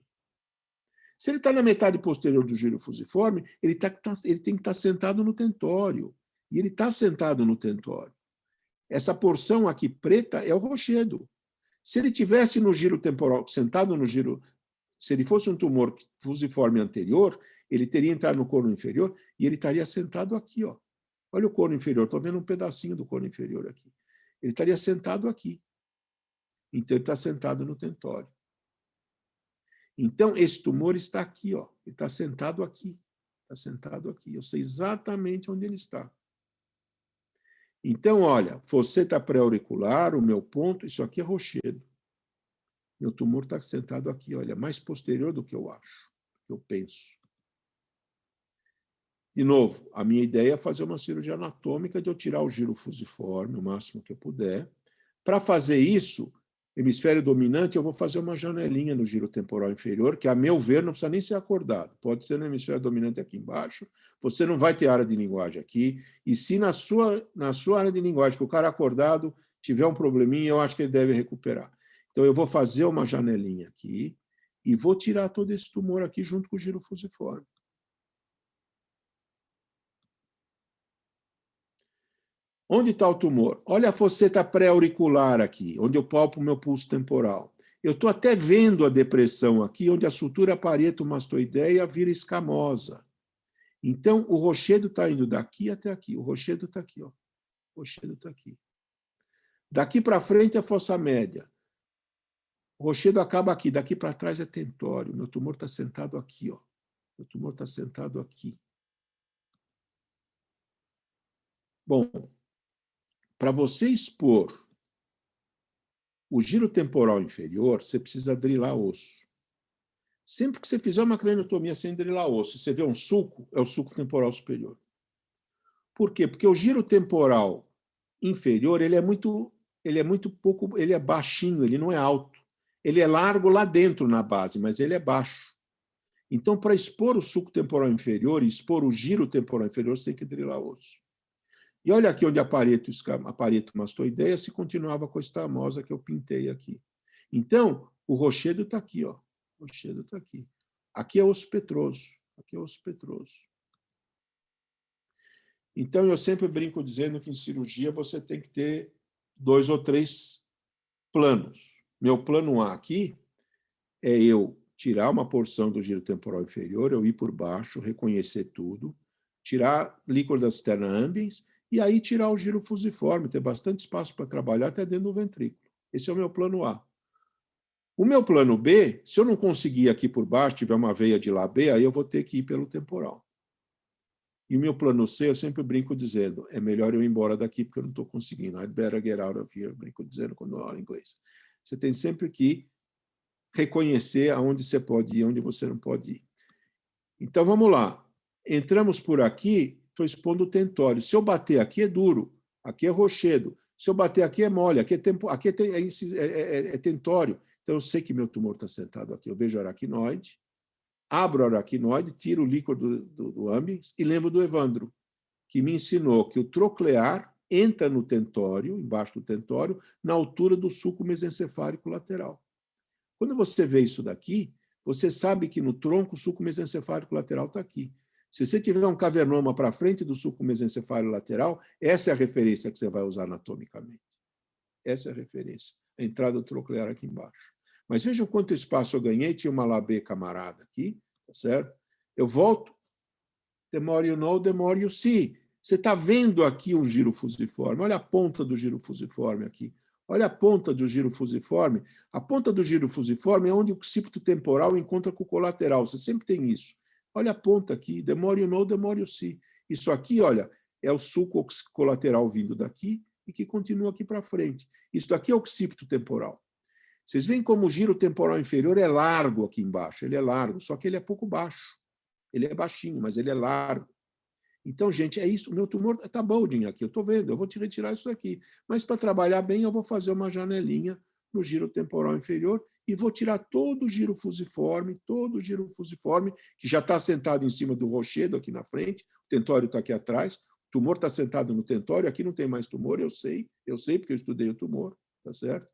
Se ele está na metade posterior do giro fusiforme, ele tem que estar sentado no tentório. E ele está sentado no tentório. Essa porção aqui preta é o rochedo. Se ele tivesse no giro temporal, sentado no giro, se ele fosse um tumor fusiforme anterior, ele teria entrado no corno inferior e ele estaria sentado aqui, ó. Olha o corno inferior, estou vendo um pedacinho do corno inferior aqui. Ele estaria sentado aqui. Então, ele está sentado no tentório. Então, esse tumor está aqui, ó. Ele está sentado aqui. Está sentado aqui. Eu sei exatamente onde ele está. Então, olha, fosseta pré-auricular, o meu ponto, isso aqui é rochedo. Meu tumor está sentado aqui, olha, mais posterior do que eu acho, que eu penso. De novo, a minha ideia é fazer uma cirurgia anatômica de eu tirar o giro fusiforme, o máximo que eu puder. Para fazer isso, hemisfério dominante, eu vou fazer uma janelinha no giro temporal inferior, que, a meu ver, não precisa nem ser acordado. Pode ser no hemisfério dominante aqui embaixo. Você não vai ter área de linguagem aqui. E se na sua área de linguagem, que o cara acordado tiver um probleminha, eu acho que ele deve recuperar. Então, eu vou fazer uma janelinha aqui e vou tirar todo esse tumor aqui junto com o giro fusiforme. Onde está o tumor? Olha a fosseta pré-auricular aqui, onde eu palpo o meu pulso temporal. Eu estou até vendo a depressão aqui, onde a sutura parietomastoideia vira escamosa. Então, o rochedo está indo daqui até aqui. O rochedo está aqui, ó. O rochedo está aqui. Daqui para frente é fossa média. O rochedo acaba aqui. Daqui para trás é tentório. Meu tumor está sentado aqui, ó. Meu tumor está sentado aqui. Bom, para você expor o giro temporal inferior, você precisa drilar osso. Sempre que você fizer uma craniotomia sem drilar osso, você vê um sulco, é o sulco temporal superior. Por quê? Porque o giro temporal inferior, ele é muito pouco, ele é baixinho, ele não é alto. Ele é largo lá dentro na base, mas ele é baixo. Então, para expor o sulco temporal inferior e expor o giro temporal inferior, você tem que drilar osso. E olha aqui onde a parietomastoideia se continuava com a estamosa que eu pintei aqui. Então, o rochedo está aqui, ó. O rochedo está aqui. Aqui é osso petroso. Aqui é osso petroso. Então, eu sempre brinco dizendo que em cirurgia você tem que ter 2 ou 3 planos. Meu plano A aqui é eu tirar uma porção do giro temporal inferior, eu ir por baixo, reconhecer tudo, tirar líquor da cisterna ambiens e aí tirar o giro fusiforme, ter bastante espaço para trabalhar até dentro do ventrículo. Esse é o meu plano A. O meu plano B, se eu não conseguir aqui por baixo, tiver uma veia de lá B, aí eu vou ter que ir pelo temporal. E o meu plano C, eu sempre brinco dizendo, é melhor eu ir embora daqui porque eu não estou conseguindo. I'd better get out of here, eu brinco dizendo quando eu falo inglês. Você tem sempre que reconhecer aonde você pode ir e aonde você não pode ir. Então, vamos lá. Entramos por aqui, estou expondo o tentório. Se eu bater aqui, é duro. Aqui é rochedo. Se eu bater aqui, é mole. Aqui é tentório. Então, eu sei que meu tumor está sentado aqui. Eu vejo o aracnoide, abro o aracnoide, tiro o líquor do ambiens e lembro do Evandro, que me ensinou que o troclear entra no tentório, embaixo do tentório, na altura do sulco mesencefálico lateral. Quando você vê isso daqui, você sabe que no tronco o sulco mesencefálico lateral está aqui. Se você tiver um cavernoma para frente do sulco mesencefálico lateral, essa é a referência que você vai usar anatomicamente. Essa é a referência. A entrada do troclear aqui embaixo. Mas vejam quanto espaço eu ganhei. Tinha uma labê camarada aqui, tá certo? Eu volto. The more you know, the more you see. Você está vendo aqui um giro fusiforme. Olha a ponta do giro fusiforme aqui. Olha a ponta do giro fusiforme. A ponta do giro fusiforme é onde o occipito temporal encontra com o colateral. Você sempre tem isso. Olha a ponta aqui. The more you know, the more you see. Isso aqui, olha, é o sulco colateral vindo daqui e que continua aqui para frente. Isso daqui é o occipito temporal. Vocês veem como o giro temporal inferior é largo aqui embaixo. Ele é largo, só que ele é pouco baixo. Ele é baixinho, mas ele é largo. Então, gente, é isso. O meu tumor está bulging aqui, eu estou vendo, eu vou te retirar isso daqui. Mas para trabalhar bem, eu vou fazer uma janelinha no giro temporal inferior e vou tirar todo o giro fusiforme, que já está sentado em cima do rochedo aqui na frente, o tentório está aqui atrás, o tumor está sentado no tentório, aqui não tem mais tumor, eu sei porque eu estudei o tumor, tá certo?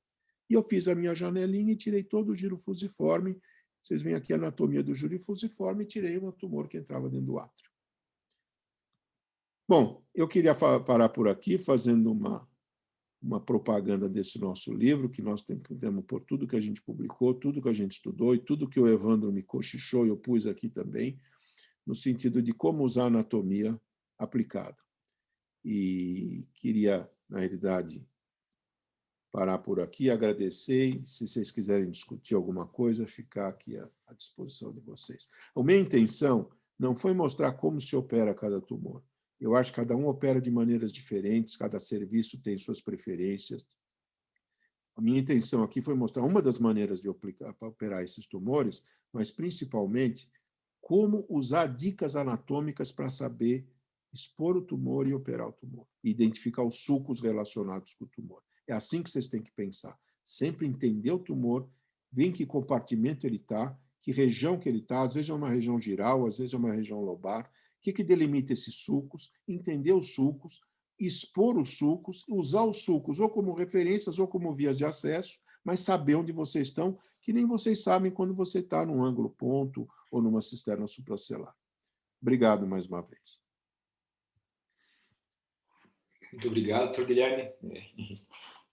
E eu fiz a minha janelinha e tirei todo o giro fusiforme. Vocês veem aqui a anatomia do giro fusiforme e tirei um tumor que entrava dentro do átrio. Bom, eu queria parar por aqui, fazendo uma propaganda desse nosso livro, que nós temos por tudo que a gente publicou, tudo que a gente estudou e tudo que o Evandro me cochichou, eu pus aqui também, no sentido de como usar a anatomia aplicada. E queria, na realidade, parar por aqui, agradecer, e se vocês quiserem discutir alguma coisa, ficar aqui à disposição de vocês. A minha intenção não foi mostrar como se opera cada tumor. Eu acho que cada um opera de maneiras diferentes, cada serviço tem suas preferências. A minha intenção aqui foi mostrar uma das maneiras de operar esses tumores, mas principalmente como usar dicas anatômicas para saber expor o tumor e operar o tumor, e identificar os sulcos relacionados com o tumor. É assim que vocês têm que pensar. Sempre entender o tumor, ver em que compartimento ele está, que região que ele está, às vezes é uma região giral, às vezes é uma região lobar, o que delimita esses sulcos, entender os sulcos, expor os sulcos, usar os sulcos ou como referências ou como vias de acesso, mas saber onde vocês estão, que nem vocês sabem quando você está num ângulo ponto ou numa cisterna supracelular. Obrigado mais uma vez. Muito obrigado, doutor Guilherme.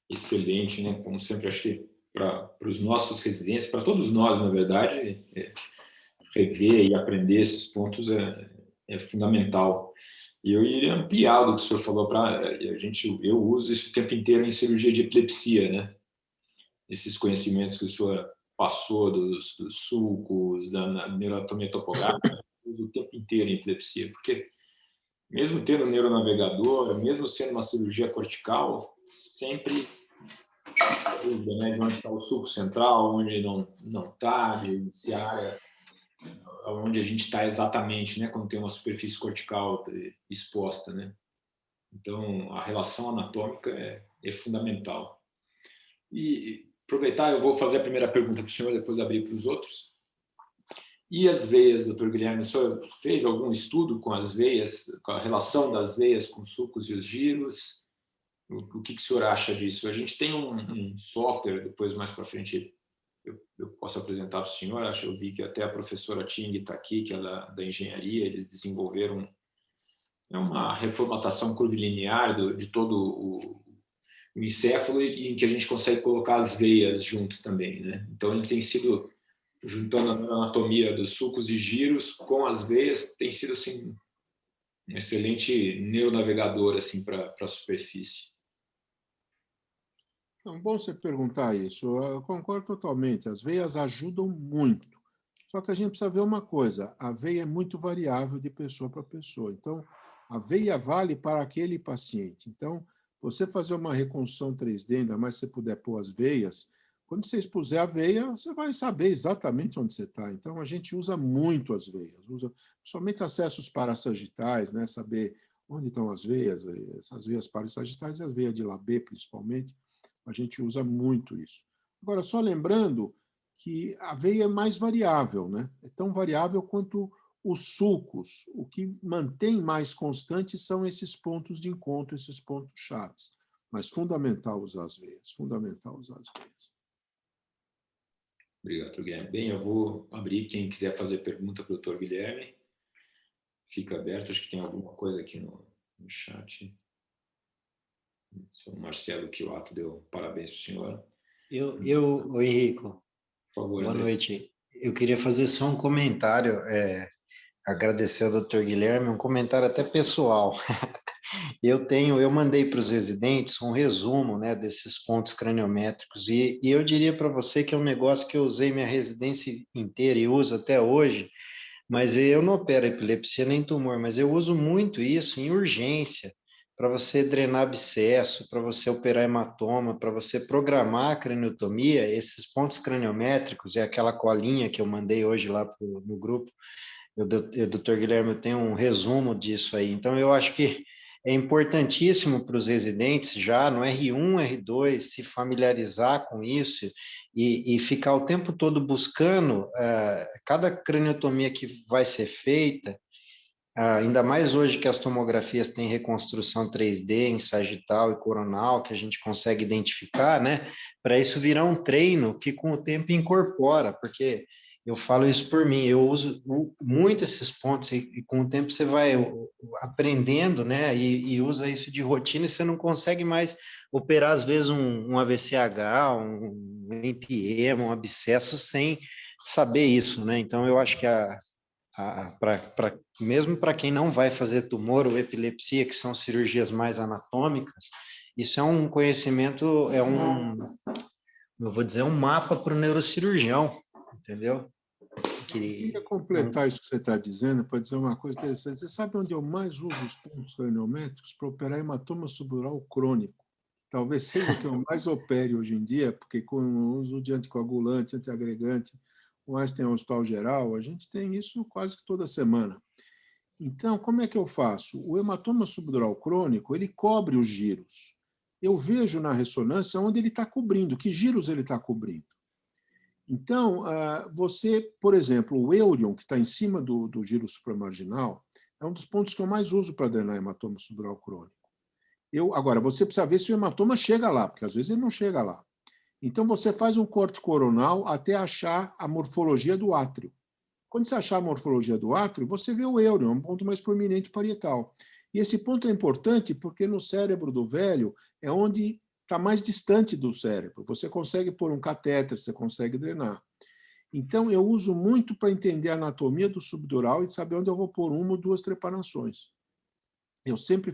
Excelente, né? Como sempre, acho que para os nossos residentes, para todos nós, na verdade, rever e aprender esses pontos é fundamental. E eu iria ampliar o que o senhor falou eu uso isso o tempo inteiro em cirurgia de epilepsia, né? Esses conhecimentos que o senhor passou dos sulcos, da neuroanatomia topográfica, eu uso o tempo inteiro em epilepsia, porque mesmo tendo neuronavegador, mesmo sendo uma cirurgia cortical, sempre dúvida, né, de onde está o sulco central, onde não está, se a área onde a gente está exatamente, né, quando tem uma superfície cortical exposta, né? Então, a relação anatômica é fundamental. E aproveitar, eu vou fazer a primeira pergunta para o senhor, depois abrir para os outros. E as veias, doutor Guilherme, o senhor fez algum estudo com as veias, com a relação das veias com os sulcos e os giros? O que o senhor acha disso? A gente tem um software, depois mais para frente eu posso apresentar para o senhor, eu vi que até a professora Ting está aqui, que é da engenharia, eles desenvolveram uma reformatação curvilinear de todo o encéfalo, em que a gente consegue colocar as veias junto também, né? Então, ele tem sido, juntando a anatomia dos sulcos e giros com as veias, tem sido assim, um excelente neuronavegador assim, para a superfície. É bom você perguntar isso. Eu concordo totalmente. As veias ajudam muito. Só que a gente precisa ver uma coisa. A veia é muito variável de pessoa para pessoa. Então, a veia vale para aquele paciente. Então, você fazer uma reconstrução 3D, ainda mais se você puder pôr as veias, quando você expuser a veia, você vai saber exatamente onde você está. Então, a gente usa muito as veias. Usa somente acessos parasagitais, né? Saber onde estão as veias, essas veias parasagitais e as veias de Labé, principalmente. A gente usa muito isso. Agora, só lembrando que a veia é mais variável, né? É tão variável quanto os sulcos. O que mantém mais constante são esses pontos de encontro, esses pontos chaves. Mas fundamental usar as veias, fundamental usar as veias. Obrigado, doutor Guilherme. Bem, eu vou abrir. Quem quiser fazer pergunta para o doutor Guilherme, fica aberto. Acho que tem alguma coisa aqui no chat. O Marcelo Quilato deu parabéns para o senhor. Oi, Henrico. Por favor, boa André. Noite. Eu queria fazer só um comentário, agradecer ao Dr. Guilherme, um comentário até pessoal. Eu mandei para os residentes um resumo, né, desses pontos craniométricos, e eu diria para você que é um negócio que eu usei minha residência inteira e uso até hoje, mas eu não opero epilepsia nem tumor, mas eu uso muito isso em urgência, para você drenar abscesso, para você operar hematoma, para você programar a craniotomia, esses pontos craniométricos, é aquela colinha que eu mandei hoje lá no grupo, doutor Guilherme, eu tenho um resumo disso aí. Então, eu acho que é importantíssimo para os residentes já no R1, R2, se familiarizar com isso e ficar o tempo todo buscando cada craniotomia que vai ser feita, ainda mais hoje que as tomografias têm reconstrução 3D em sagital e coronal, que a gente consegue identificar, né? Para isso virar um treino que com o tempo incorpora, porque eu falo isso por mim, eu uso muito esses pontos e com o tempo você vai aprendendo, né? E usa isso de rotina e você não consegue mais operar, às vezes, um AVCH, um NPM, um abscesso sem saber isso, né? Então, eu acho que mesmo para quem não vai fazer tumor ou epilepsia, que são cirurgias mais anatômicas, isso é um conhecimento, eu vou dizer, um mapa para o neurocirurgião, entendeu? Eu queria completar isso que você está dizendo, para dizer uma coisa interessante. Você sabe onde eu mais uso os pontos craniométricos? Para operar hematoma subdural crônico. Talvez seja o que eu mais opere hoje em dia, porque com o uso de anticoagulante, antiagregante, mas tem o Hospital Geral, a gente tem isso quase que toda semana. Então, como é que eu faço? O hematoma subdural crônico, ele cobre os giros. Eu vejo na ressonância onde ele está cobrindo, que giros ele está cobrindo. Então, você, por exemplo, o Eurion, que está em cima do giro supramarginal, é um dos pontos que eu mais uso para drenar hematoma subdural crônico. Agora, você precisa ver se o hematoma chega lá, porque às vezes ele não chega lá. Então, você faz um corte coronal até achar a morfologia do átrio. Quando você achar a morfologia do átrio, você vê o Eurion, um ponto mais prominente parietal. E esse ponto é importante porque no cérebro do velho é onde está mais distante do cérebro. Você consegue pôr um catéter, você consegue drenar. Então, eu uso muito para entender a anatomia do subdural e saber onde eu vou pôr uma ou duas trepanações. Eu sempre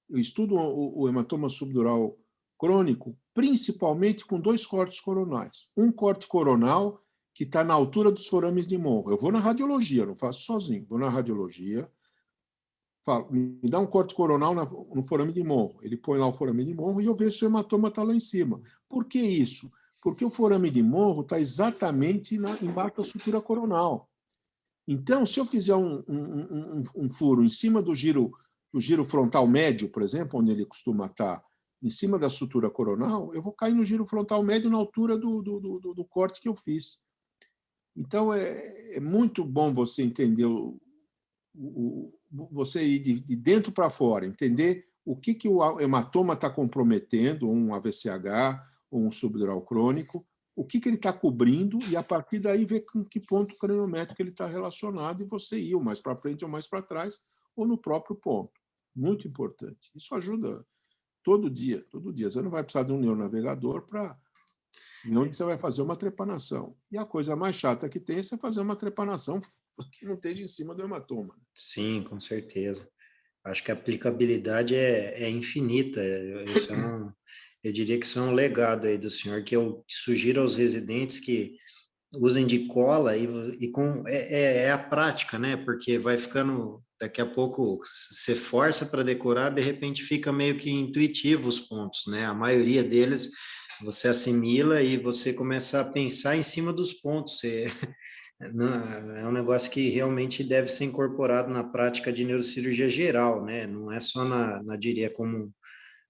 eu estudo o hematoma subdural crônico, principalmente com 2 cortes coronais. Um corte coronal que está na altura dos forames de Monro. Eu vou na radiologia, não faço sozinho. Vou na radiologia, falo, me dá um corte coronal no forame de Monro. Ele põe lá o forame de Monro e eu vejo se o hematoma está lá em cima. Por que isso? Porque o forame de Monro está exatamente embaixo da sutura coronal. Então, se eu fizer um furo em cima do giro frontal médio, por exemplo, onde ele costuma estar, em cima da sutura coronal, eu vou cair no giro frontal médio na altura do corte que eu fiz. Então, é muito bom você entender, você ir de dentro para fora, entender o que o hematoma está comprometendo, um AVCH, ou um subdural crônico, o que ele está cobrindo, e a partir daí ver com que ponto craniométrico ele está relacionado e você ir ou mais para frente ou mais para trás, ou no próprio ponto. Muito importante. Isso ajuda todo dia, todo dia. Você não vai precisar de um neonavegador para onde você vai fazer uma trepanação. E a coisa mais chata que tem é você fazer uma trepanação que não esteja em cima do hematoma. Sim, com certeza. Acho que a aplicabilidade é infinita. Eu diria que isso é um legado aí do senhor, que eu sugiro aos residentes que usem de cola é a prática, né? Porque vai ficando, daqui a pouco, você força para decorar, de repente fica meio que intuitivo os pontos, né? A maioria deles você assimila e você começa a pensar em cima dos pontos. É um negócio que realmente deve ser incorporado na prática de neurocirurgia geral, né? Não é só diria, como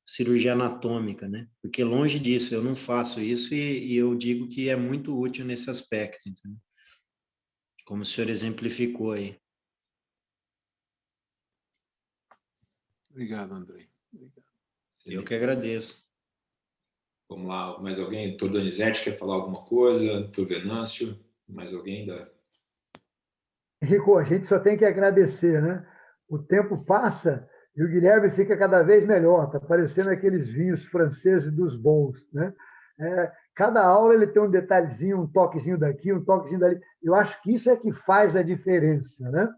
cirurgia anatômica, né? Porque longe disso, eu não faço isso e eu digo que é muito útil nesse aspecto, entendeu? Como o senhor exemplificou aí. Obrigado, Andrei. Obrigado. Eu que agradeço. Vamos lá, mais alguém? Doutor Donizete quer falar alguma coisa? Doutor Venâncio? Mais alguém? Rico, a gente só tem que agradecer, né? O tempo passa e o Guilherme fica cada vez melhor, está parecendo aqueles vinhos franceses dos bons, né? Cada aula ele tem um detalhezinho, um toquezinho daqui, um toquezinho dali. Eu acho que isso é que faz a diferença, né?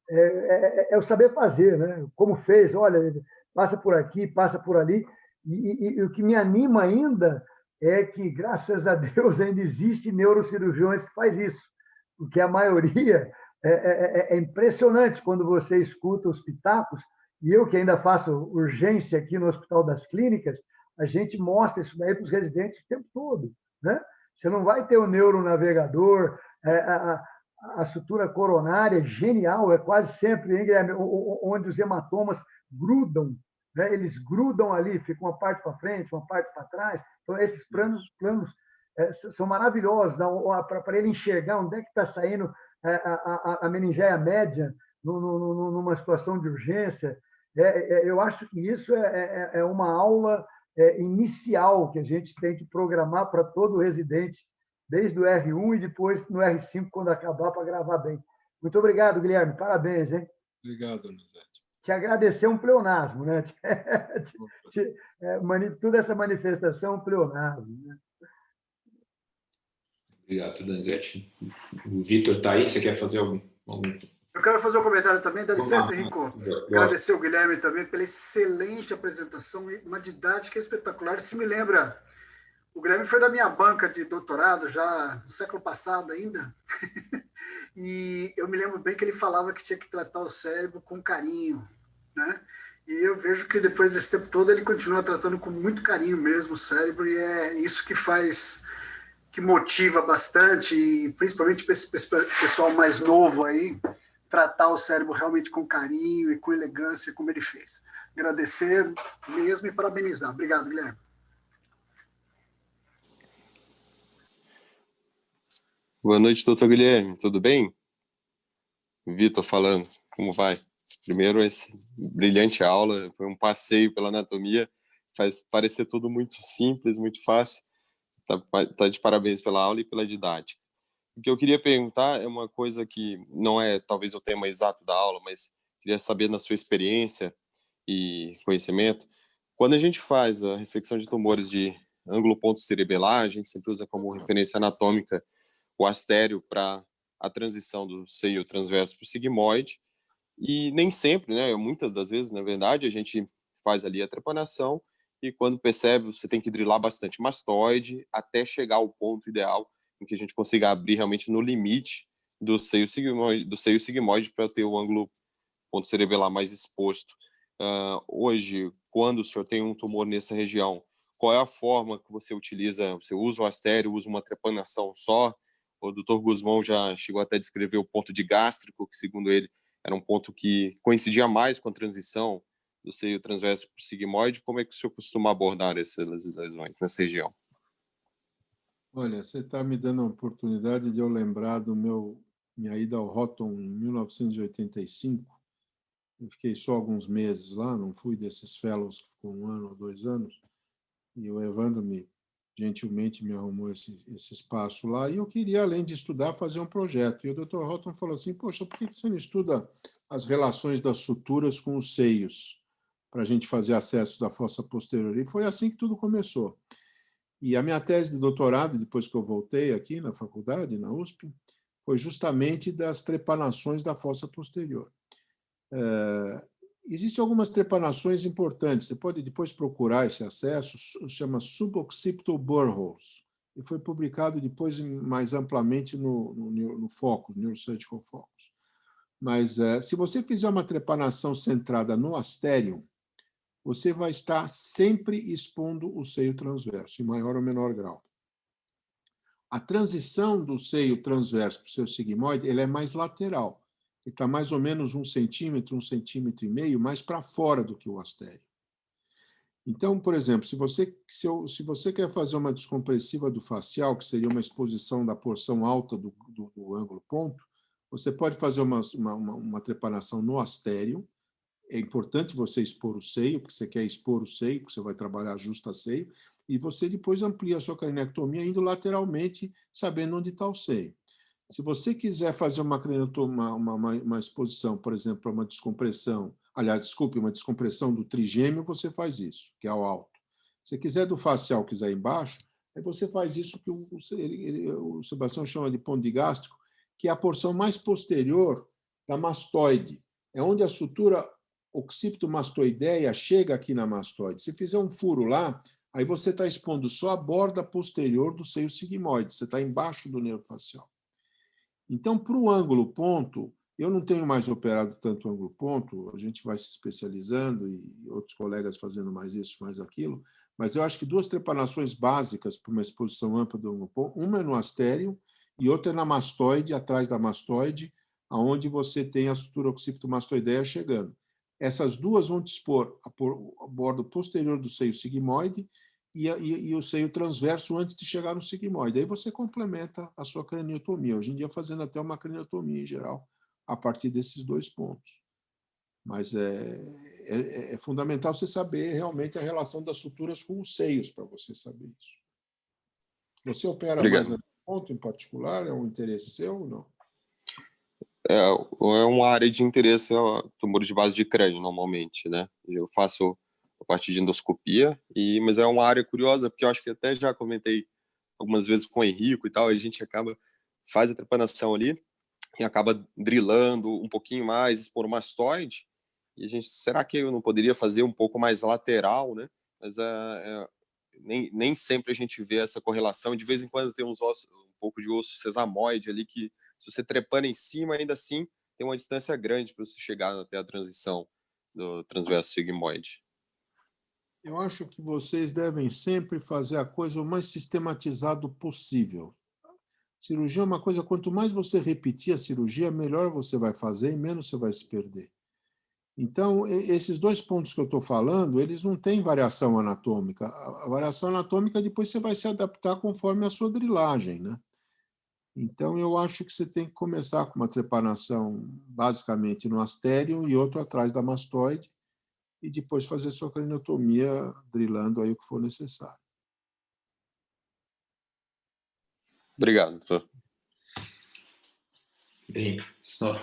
É o saber fazer, né? Como fez, olha, passa por aqui, passa por ali. E o que me anima ainda é que, graças a Deus, ainda existe neurocirurgiões que faz isso, porque a maioria é impressionante quando você escuta os pitacos e eu que ainda faço urgência aqui no Hospital das Clínicas, a gente mostra isso daí para os residentes o tempo todo, né? Você não vai ter o neuronavegador, a sutura coronária genial, é quase sempre, hein, Guilherme, onde os hematomas grudam, né? Eles grudam ali, fica uma parte para frente, uma parte para trás. Então, esses planos são maravilhosos para ele enxergar onde é que está saindo a meningeia média numa situação de urgência. Eu acho que isso é uma aula inicial que a gente tem que programar para todo residente, desde o R1 e depois no R5, quando acabar, para gravar bem. Muito obrigado, Guilherme. Parabéns, hein? Obrigado, Donizete. Te agradecer um pleonasmo, né? Toda essa manifestação é um pleonasmo, né? Obrigado, Donizete. O Vitor está aí, você quer fazer algum... Eu quero fazer um comentário também, dá licença, Henrico. Agradecer o Guilherme também pela excelente apresentação, uma didática espetacular. Isso me lembra, o Guilherme foi da minha banca de doutorado, já no século passado ainda, e eu me lembro bem que ele falava que tinha que tratar o cérebro com carinho, né? E eu vejo que depois desse tempo todo ele continua tratando com muito carinho mesmo o cérebro, e é isso que faz... que motiva bastante, e principalmente para esse pessoal mais novo aí, tratar o cérebro realmente com carinho e com elegância, como ele fez. Agradecer mesmo e parabenizar. Obrigado, Guilherme. Boa noite, doutor Guilherme. Tudo bem? Vitor falando. Como vai? Primeiro, essa brilhante aula. Foi um passeio pela anatomia. Faz parecer tudo muito simples, muito fácil. Tá de parabéns pela aula e pela didática. O que eu queria perguntar é uma coisa que não é talvez o tema exato da aula, mas queria saber na sua experiência e conhecimento. Quando a gente faz a ressecção de tumores de ângulo ponto cerebelar, a gente sempre usa como referência anatômica o astério para a transição do seio transverso para o sigmoide, e nem sempre, né, muitas das vezes, na verdade, a gente faz ali a trepanação, e quando percebe, você tem que drilar bastante mastoide até chegar ao ponto ideal em que a gente consiga abrir realmente no limite do seio sigmoide para ter o ângulo ponto cerebelar mais exposto. Hoje, quando o senhor tem um tumor nessa região, qual é a forma que você utiliza? Você usa o astério, usa uma trepanação só? O Dr. Guzmão já chegou até a descrever o ponto de gástrico, que segundo ele era um ponto que coincidia mais com a transição do seio transverso para o sigmoide. Como é que o senhor costuma abordar essas lesões nessa região? Olha, você está me dando a oportunidade de eu lembrar minha ida ao Houghton em 1985. Eu fiquei só alguns meses lá, não fui desses fellows que ficou 1 ano ou 2 anos, e o Evandro gentilmente me arrumou esse espaço lá, e eu queria, além de estudar, fazer um projeto. E o Dr. Houghton falou assim, poxa, por que você não estuda as relações das suturas com os seios, para a gente fazer acesso da fossa posterior? E foi assim que tudo começou. E a minha tese de doutorado, depois que eu voltei aqui na faculdade, na USP, foi justamente das trepanações da fossa posterior. Existem algumas trepanações importantes. Você pode depois procurar esse acesso, chama Suboccipital Boreholes, e foi publicado depois mais amplamente no Focus, Neurosurgical Focus. Mas se você fizer uma trepanação centrada no astério, você vai estar sempre expondo o seio transverso, em maior ou menor grau. A transição do seio transverso para o seu sigmoide ele é mais lateral. Ele está mais ou menos 1 centímetro, 1,5 cm mais para fora do que o astério. Então, por exemplo, se você quer fazer uma descompressiva do facial, que seria uma exposição da porção alta do ângulo ponto, você pode fazer uma trepanação no astério. É importante você expor o seio, porque você quer expor o seio, porque você vai trabalhar justa-seio, e você depois amplia a sua cranectomia indo lateralmente, sabendo onde está o seio. Se você quiser fazer uma exposição, por exemplo, para uma descompressão, uma descompressão do trigêmeo, você faz isso, que é ao alto. Se quiser do facial, quiser embaixo, aí você faz isso que o Sebastião chama de ponto de gástrico, que é a porção mais posterior da mastoide. É onde a sutura occipitomastoideia chega aqui na mastoide. Se fizer um furo lá, aí você está expondo só a borda posterior do seio sigmoide, você está embaixo do nervo facial. Então, para o ângulo ponto, Eu não tenho mais operado tanto ângulo-ponto, a gente vai se especializando e outros colegas fazendo mais isso, mais aquilo, mas eu acho que 2 trepanações básicas para uma exposição ampla do ângulo-ponto, uma é no astério e outra é na mastoide, atrás da mastoide, aonde você tem a sutura occipitomastoideia chegando. Essas 2 vão dispor a bordo posterior do seio sigmoide e o seio transverso antes de chegar no sigmoide. Aí você complementa a sua craniotomia, hoje em dia fazendo até uma craniotomia em geral, a partir desses 2 pontos. Mas é fundamental você saber realmente a relação das suturas com os seios, para você saber isso. Você opera mais no ponto em particular? É um interesse seu ou não? É uma área de interesse, tumores de base de crânio, normalmente, né? Eu faço a parte de endoscopia, mas é uma área curiosa, porque eu acho que até já comentei algumas vezes com o Henrico e tal, a gente faz a trepanação ali, e acaba drilando um pouquinho mais, esporomastoide, e será que eu não poderia fazer um pouco mais lateral, né? Mas nem sempre a gente vê essa correlação, de vez em quando tem um pouco de osso sesamoide ali, que se você trepando em cima, ainda assim, tem uma distância grande para você chegar até a transição do transverso sigmoide. Eu acho que vocês devem sempre fazer a coisa o mais sistematizado possível. Cirurgia é uma coisa, quanto mais você repetir a cirurgia, melhor você vai fazer e menos você vai se perder. Então, esses 2 pontos que eu estou falando, eles não têm variação anatômica. A variação anatômica depois você vai se adaptar conforme a sua drilagem, né? Então, eu acho que você tem que começar com uma trepanação basicamente no astério e outro atrás da mastoide e depois fazer sua craniotomia drilando aí o que for necessário. Obrigado, doutor. Bem,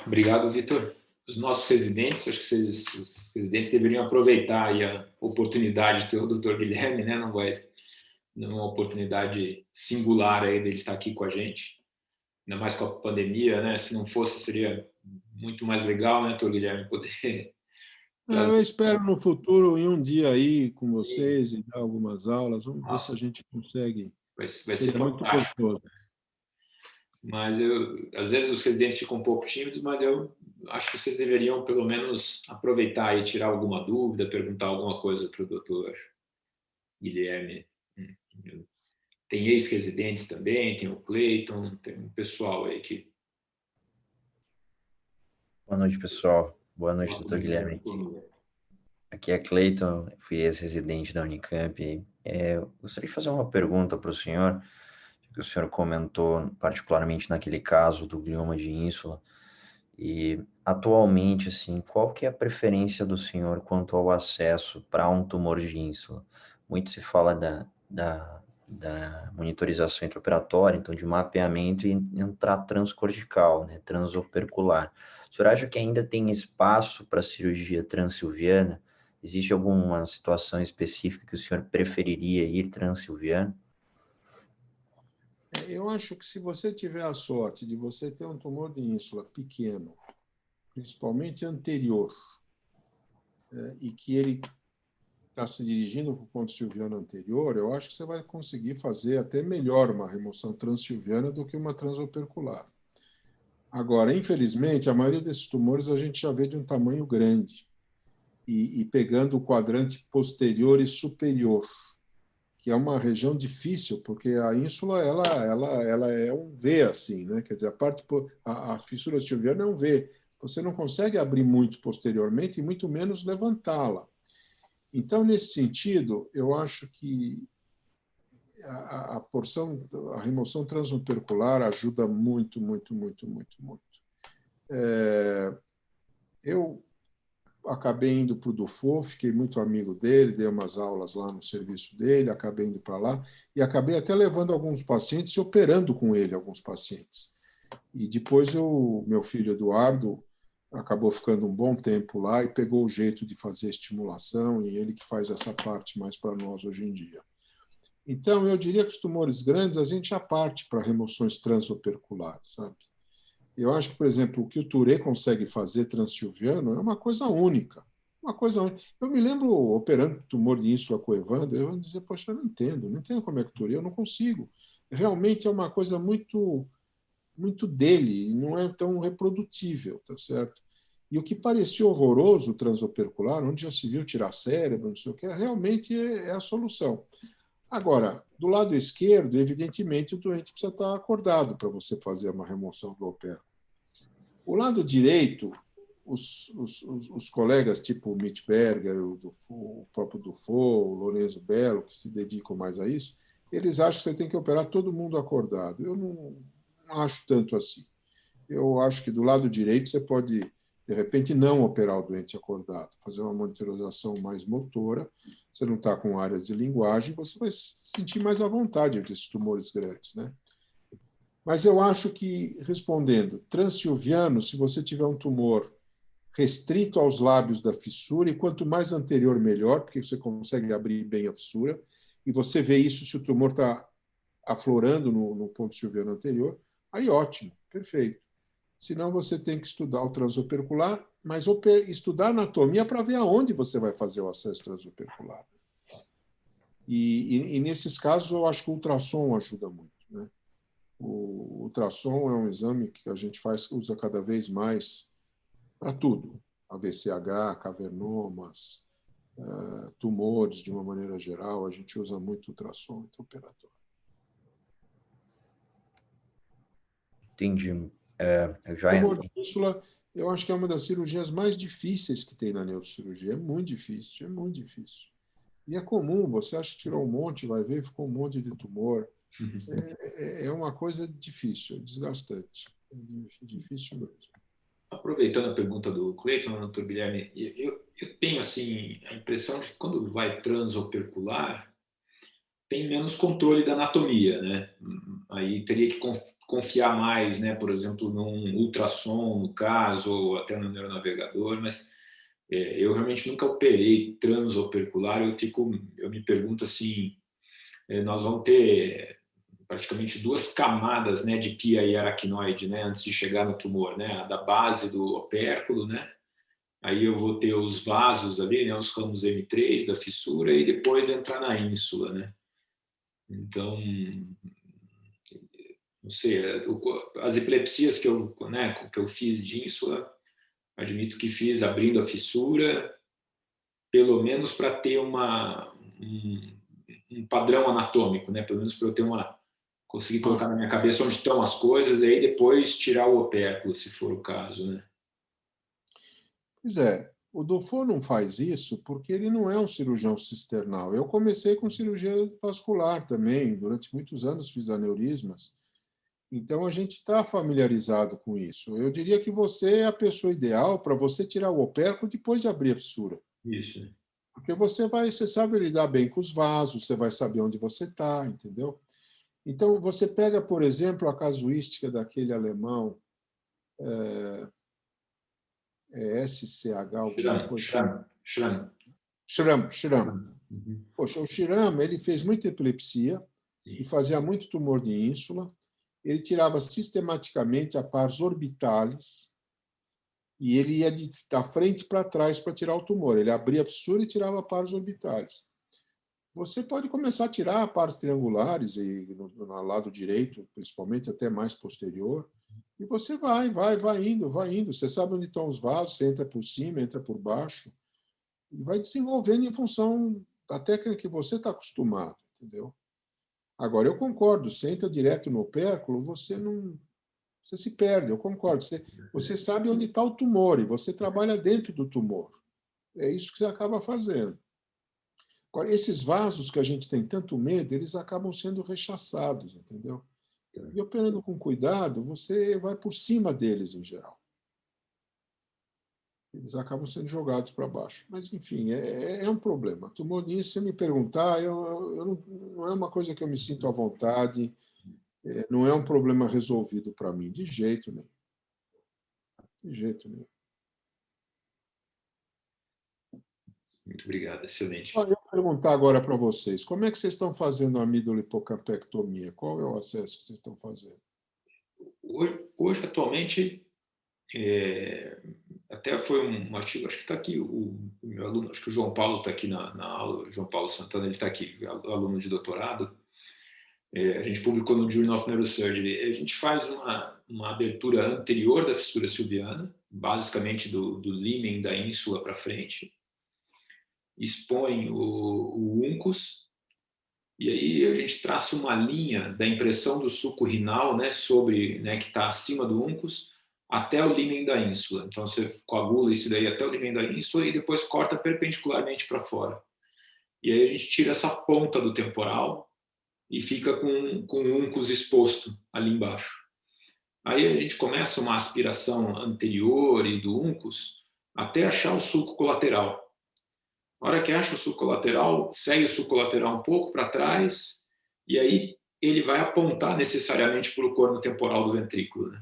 obrigado, Vitor. Os nossos residentes, acho que os residentes deveriam aproveitar aí a oportunidade de ter o Dr. Guilherme, né? Não é uma oportunidade singular aí dele estar aqui com a gente, ainda mais com a pandemia, né? Se não fosse, seria muito mais legal, né, Dr. Guilherme, poder... Eu espero no futuro, em um dia aí com vocês, e dar algumas aulas, vamos ver se a gente consegue. Vai ser muito fantástico. gostoso. Mas às vezes os residentes ficam um pouco tímidos, mas eu acho que vocês deveriam pelo menos aproveitar e tirar alguma dúvida, perguntar alguma coisa para o doutor Guilherme. Tem ex-residentes também, tem o Cleiton, tem um pessoal aí que... Boa noite, pessoal. Boa noite, doutor Guilherme. Aqui é Cleiton, fui ex-residente da Unicamp. Gostaria de fazer uma pergunta para o senhor, que o senhor comentou particularmente naquele caso do glioma de ínsula. E atualmente, assim, qual que é a preferência do senhor quanto ao acesso para um tumor de ínsula? Muito se fala da monitorização intraoperatória, então de mapeamento e entrar transcortical, né, transopercular. O senhor acha que ainda tem espaço para cirurgia transilviana? Existe alguma situação específica que o senhor preferiria ir transilviano? Eu acho que se você tiver a sorte de você ter um tumor de ínsula pequeno, principalmente anterior, e que ele está se dirigindo para o ponto silviano anterior, eu acho que você vai conseguir fazer até melhor uma remoção transilviana do que uma transopercular. Agora, infelizmente, a maioria desses tumores a gente já vê de um tamanho grande e pegando o quadrante posterior e superior, que é uma região difícil, porque a ínsula ela é um V, assim, né? Quer dizer, a fissura silviana é um V. Você não consegue abrir muito posteriormente e muito menos levantá-la. Então, nesse sentido, eu acho que a remoção transopercular ajuda muito, muito, muito, muito, muito. Eu acabei indo para o Dufo, fiquei muito amigo dele, dei umas aulas lá no serviço dele, acabei indo para lá e acabei até levando alguns pacientes e operando com ele alguns pacientes. E depois meu filho Eduardo acabou ficando um bom tempo lá e pegou o jeito de fazer estimulação e ele que faz essa parte mais para nós hoje em dia. Então, eu diria que os tumores grandes a gente já parte para remoções transoperculares, sabe? Eu acho que, por exemplo, o que o Touré consegue fazer transilviano é uma coisa única. Uma coisa única. Eu me lembro operando tumor de ínsula com o Evandro, eu dizia, poxa, eu não entendo como é que o Touré, eu não consigo. Realmente é uma coisa muito muito dele, e não é tão reprodutível, tá certo? E o que parecia horroroso, o transopercular, onde já se viu tirar cérebro, não sei o que, realmente é a solução. Agora, do lado esquerdo, evidentemente, o doente precisa estar acordado para você fazer uma remoção do opérculo. O lado direito, os colegas tipo o Mitch Berger, o próprio Dufault, o Lorenzo Bello, que se dedicam mais a isso, eles acham que você tem que operar todo mundo acordado. Eu não acho tanto assim. Eu acho que do lado direito você pode, de repente, não operar o doente acordado, fazer uma monitorização mais motora, você não está com áreas de linguagem, você vai se sentir mais à vontade desses tumores grandes, né? Mas eu acho que, respondendo, transsilviano, se você tiver um tumor restrito aos lábios da fissura, e quanto mais anterior, melhor, porque você consegue abrir bem a fissura, e você vê isso se o tumor está aflorando no ponto silviano anterior, aí ótimo, perfeito. Senão você tem que estudar o transopercular, mas estudar anatomia para ver aonde você vai fazer o acesso transopercular. E nesses casos, eu acho que o ultrassom ajuda muito, né? O ultrassom é um exame que a gente usa cada vez mais para tudo. AVCH, cavernomas, tumores, de uma maneira geral, a gente usa muito ultrassom intraoperatório. Entendi. Tumor de ínsula, eu acho que é uma das cirurgias mais difíceis que tem na neurocirurgia. É muito difícil, é muito difícil. E é comum, você acha que tirou um monte, vai ver, ficou um monte de tumor. É uma coisa difícil, desgastante. É difícil mesmo. Aproveitando a pergunta do Cleiton, doutor Guilherme, eu tenho assim, a impressão de que quando vai transopercular, tem menos controle da anatomia, né? Aí teria que confiar mais, né? Por exemplo, num ultrassom, no caso, ou até no neuronavegador, mas eu realmente nunca operei transopercular, eu me pergunto assim, nós vamos ter praticamente 2 camadas, né, de pia e aracnoide, né, antes de chegar no tumor, né, a da base do opérculo, né, aí eu vou ter os vasos ali, né, os ramos M3 da fissura e depois entrar na ínsula, né. Então, não sei, as epilepsias que eu fiz de ínsula, admito que fiz abrindo a fissura, pelo menos para ter um padrão anatômico, né, pelo menos para eu ter conseguir colocar na minha cabeça onde estão as coisas e aí depois tirar o opérculo, se for o caso, né? Pois é, o Dufault não faz isso porque ele não é um cirurgião cisternal. Eu comecei com cirurgia vascular também, durante muitos anos fiz aneurismas, então a gente está familiarizado com isso. Eu diria que você é a pessoa ideal para você tirar o opérculo depois de abrir a fissura. Isso, né? Porque você sabe lidar bem com os vasos, você vai saber onde você está, entendeu? Então, você pega, por exemplo, a casuística daquele alemão, SCH, alguma coisa. Schramm. Poxa, o Schramm, ele fez muita epilepsia e fazia muito tumor de ínsula. Ele tirava sistematicamente a pars orbitalis e ele ia da frente para trás para tirar o tumor. Ele abria a fissura e tirava a pars orbitalis. Você pode começar a tirar partes triangulares e no lado direito, principalmente até mais posterior, e você vai indo. Você sabe onde estão os vasos, você entra por cima, entra por baixo, e vai desenvolvendo em função da técnica que você está acostumado, entendeu? Agora, eu concordo, você entra direto no opérculo, você se perde, eu concordo. Você sabe onde está o tumor e você trabalha dentro do tumor. É isso que você acaba fazendo. Agora, esses vasos que a gente tem tanto medo, eles acabam sendo rechaçados, entendeu? E operando com cuidado, você vai por cima deles, em geral. Eles acabam sendo jogados para baixo. Mas, enfim, é um problema. Tumor nisso, se você me perguntar, não é uma coisa que eu me sinto à vontade, não é um problema resolvido para mim, de jeito nenhum. De jeito nenhum. Muito obrigado, excelente. Eu vou perguntar agora para vocês, como é que vocês estão fazendo a amídolipocampectomia? Qual é o acesso que vocês estão fazendo? Hoje atualmente, até foi um artigo, acho que está aqui, o meu aluno, acho que o João Paulo está aqui na aula, o João Paulo Santana, ele está aqui, aluno de doutorado, A gente publicou no Journal of Neurosurgery. A gente faz uma abertura anterior da fissura silviana, basicamente do límen da ínsula para frente, expõe o uncus, e aí a gente traça uma linha da impressão do suco renal, né, sobre, né, que está acima do uncus, até o límen da ínsula. Então você coagula isso daí até o límen da ínsula e depois corta perpendicularmente para fora. E aí a gente tira essa ponta do temporal e fica com o uncus exposto ali embaixo. Aí a gente começa uma aspiração anterior e do uncus até achar o sulco colateral. Na hora que acha o sulco colateral, segue o sulco colateral um pouco para trás e aí ele vai apontar necessariamente para o corno temporal do ventrículo, né?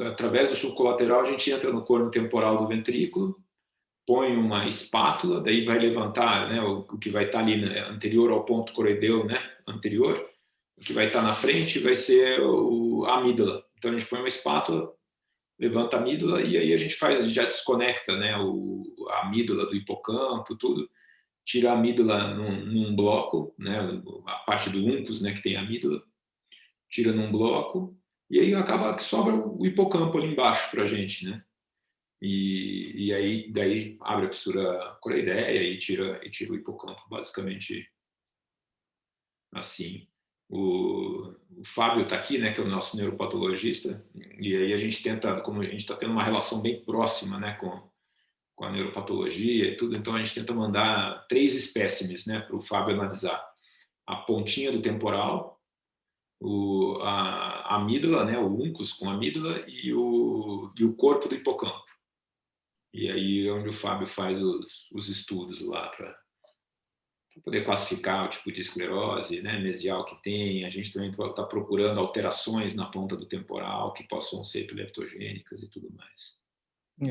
Através do sulco colateral, a gente entra no corno temporal do ventrículo, põe uma espátula, daí vai levantar, né, o que vai estar ali, né, anterior ao ponto coroideu, né, anterior. O que vai estar na frente vai ser a amígdala. Então a gente põe uma espátula, levanta a amígdala e aí a gente já desconecta, né, a amígdala do hipocampo, tudo, tira a amígdala num bloco, né, a parte do uncus, né, que tem a amígdala, tira num bloco e aí acaba que sobra o hipocampo ali embaixo para a gente, né? E aí daí abre a fissura coroideia e tira o hipocampo, basicamente assim. O Fábio está aqui, né, que é o nosso neuropatologista, e aí a gente tenta, como a gente está tendo uma relação bem próxima, né, com a neuropatologia e tudo, então a gente tenta mandar 3 espécimes, né, para o Fábio analisar: a pontinha do temporal, a amígdala, né, o uncus com a amígdala e o corpo do hipocampo. E aí é onde o Fábio faz os estudos lá para poder classificar o tipo de esclerose, né, mesial que tem. A gente também está procurando alterações na ponta do temporal que possam ser epileptogênicas e tudo mais.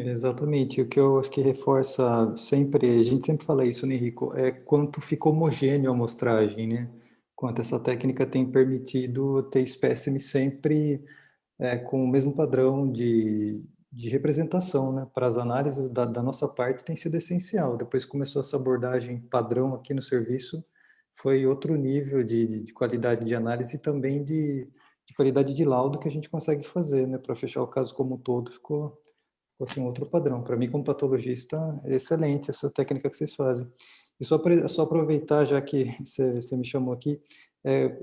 Exatamente. O que eu acho que reforça sempre, a gente sempre fala isso, né, Henrico, é quanto fica homogêneo a amostragem, né? Quanto essa técnica tem permitido ter espécime sempre com o mesmo padrão de representação, né? Para as análises da nossa parte tem sido essencial. Depois que começou essa abordagem padrão aqui no serviço, foi outro nível de qualidade de análise e também de qualidade de laudo que a gente consegue fazer, né? Para fechar o caso como um todo, ficou assim, outro padrão. Para mim, como patologista, é excelente essa técnica que vocês fazem. E só aproveitar, já que você me chamou aqui,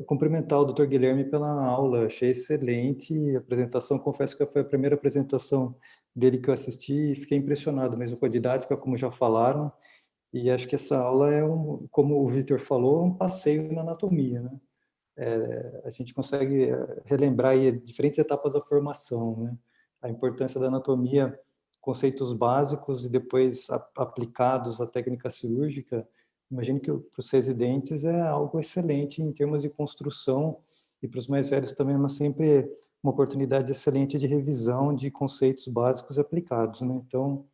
cumprimentar o Dr. Guilherme pela aula, achei excelente a apresentação, confesso que foi a primeira apresentação dele que eu assisti e fiquei impressionado mesmo com a didática, como já falaram, e acho que essa aula como o Vitor falou, um passeio na anatomia, né? A gente consegue relembrar aí diferentes etapas da formação, né? A importância da anatomia, conceitos básicos e depois aplicados à técnica cirúrgica. Imagino que para os residentes é algo excelente em termos de construção e para os mais velhos também, mas sempre uma oportunidade excelente de revisão de conceitos básicos aplicados, né? Então,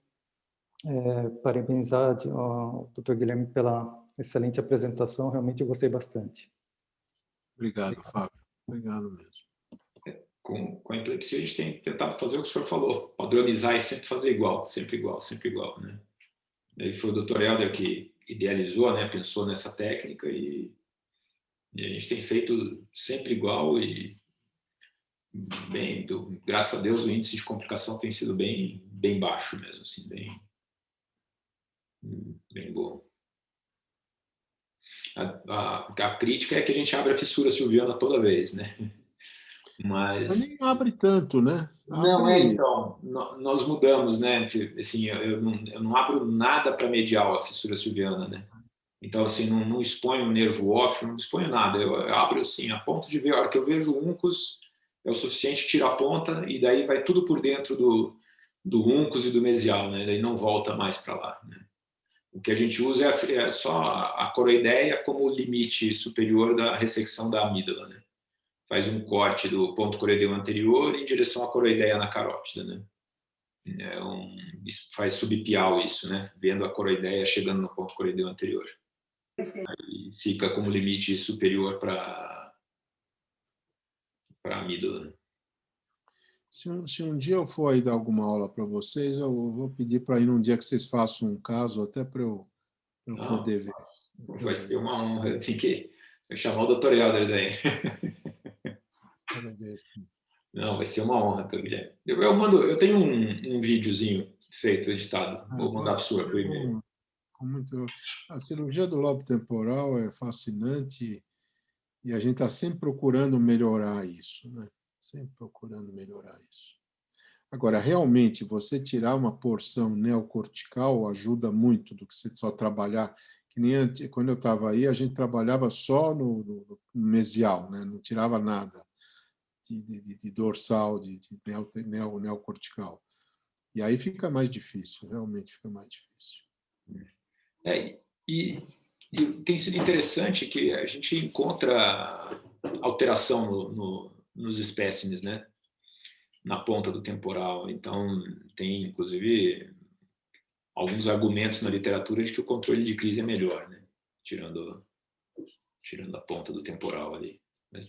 parabenizar o Dr. Guilherme pela excelente apresentação, realmente eu gostei bastante. Obrigado, Fábio. Obrigado mesmo. Com a epilepsia, a gente tem tentado fazer o que o senhor falou, padronizar e sempre fazer igual, né? E foi o Dr. Helder que idealizou, né, pensou nessa técnica e a gente tem feito sempre igual e bem, graças a Deus o índice de complicação tem sido bem baixo mesmo, assim, bem bom. A crítica é que a gente abre a fissura silviana toda vez, né? Mas nem abre tanto, né? Não, então, nós mudamos, né? Assim, eu não abro nada para medial a fissura silviana, né? Então, assim, não exponho o nervo óptico, não exponho nada. Eu abro, assim, a ponto de ver, a hora que eu vejo o uncus, é o suficiente tirar a ponta e daí vai tudo por dentro do uncus e do mesial, né? Daí não volta mais para lá, né? O que a gente usa é só a coroideia como limite superior da ressecção da amígdala, né? Faz um corte do ponto coroideu anterior em direção à coroideia na carótida, né? Isso faz subpial isso, né? Vendo a coroideia chegando no ponto coroideu anterior. Aí fica como limite superior para a amígdala. Se um dia eu for aí dar alguma aula para vocês, eu vou pedir para ir num dia que vocês façam um caso, até para eu poder ver. Vai ser uma honra. Tem que Vou chamar o doutor Helder daí. Não, vai ser uma honra, doutor Guilherme. Eu tenho um videozinho feito, editado. Vou mandar para o senhor por e-mail. A cirurgia do lobo temporal é fascinante e a gente está sempre procurando melhorar isso, né? Sempre procurando melhorar isso. Agora, realmente, você tirar uma porção neocortical ajuda muito do que você só trabalhar. Que nem quando eu estava aí, a gente trabalhava só no mesial, né? Não tirava nada de dorsal, de neocortical. E aí fica mais difícil, realmente fica mais difícil. E tem sido interessante que a gente encontra alteração nos espécimes, né? Na ponta do temporal. Então, tem, inclusive, alguns argumentos na literatura de que o controle de crise é melhor, né? Tirando a ponta do temporal ali. Mas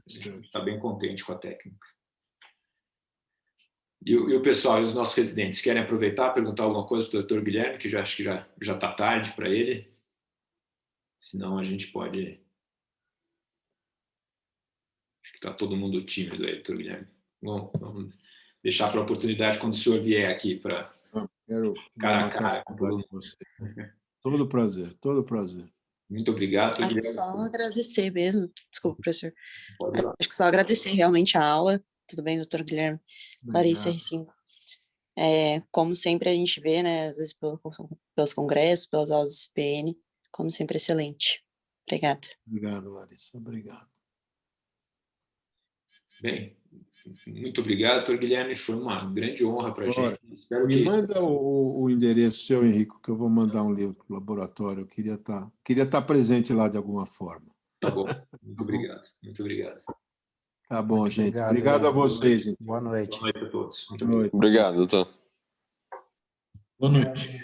está bem contente com a técnica. E o pessoal, e os nossos residentes, querem aproveitar, perguntar alguma coisa para o doutor Guilherme, que acho que já está tarde para ele? Senão a gente pode... Acho que está todo mundo tímido aí, doutor Guilherme. Bom, vamos deixar para a oportunidade quando o senhor vier aqui para cara a cara com todo mundo. Todo prazer, todo prazer. Muito obrigado. Acho que só agradecer mesmo. Desculpa, professor. Acho que só agradecer realmente a aula. Tudo bem, doutor Guilherme? Larissa Ricinho. Como sempre a gente vê, né, às vezes pelos congressos, pelas aulas do CPN, como sempre excelente. Obrigada. Obrigado, Larissa. Obrigado. Bem, muito obrigado, doutor Guilherme. Foi uma grande honra para a gente. Me manda o endereço seu, Henrico, que eu vou mandar um livro para o laboratório. Eu queria estar presente lá de alguma forma. Tá bom. Muito obrigado. Muito obrigado. Tá bom, muito gente. Obrigado a vocês. Então. Boa noite. Boa noite a todos. Obrigado, doutor. Boa noite.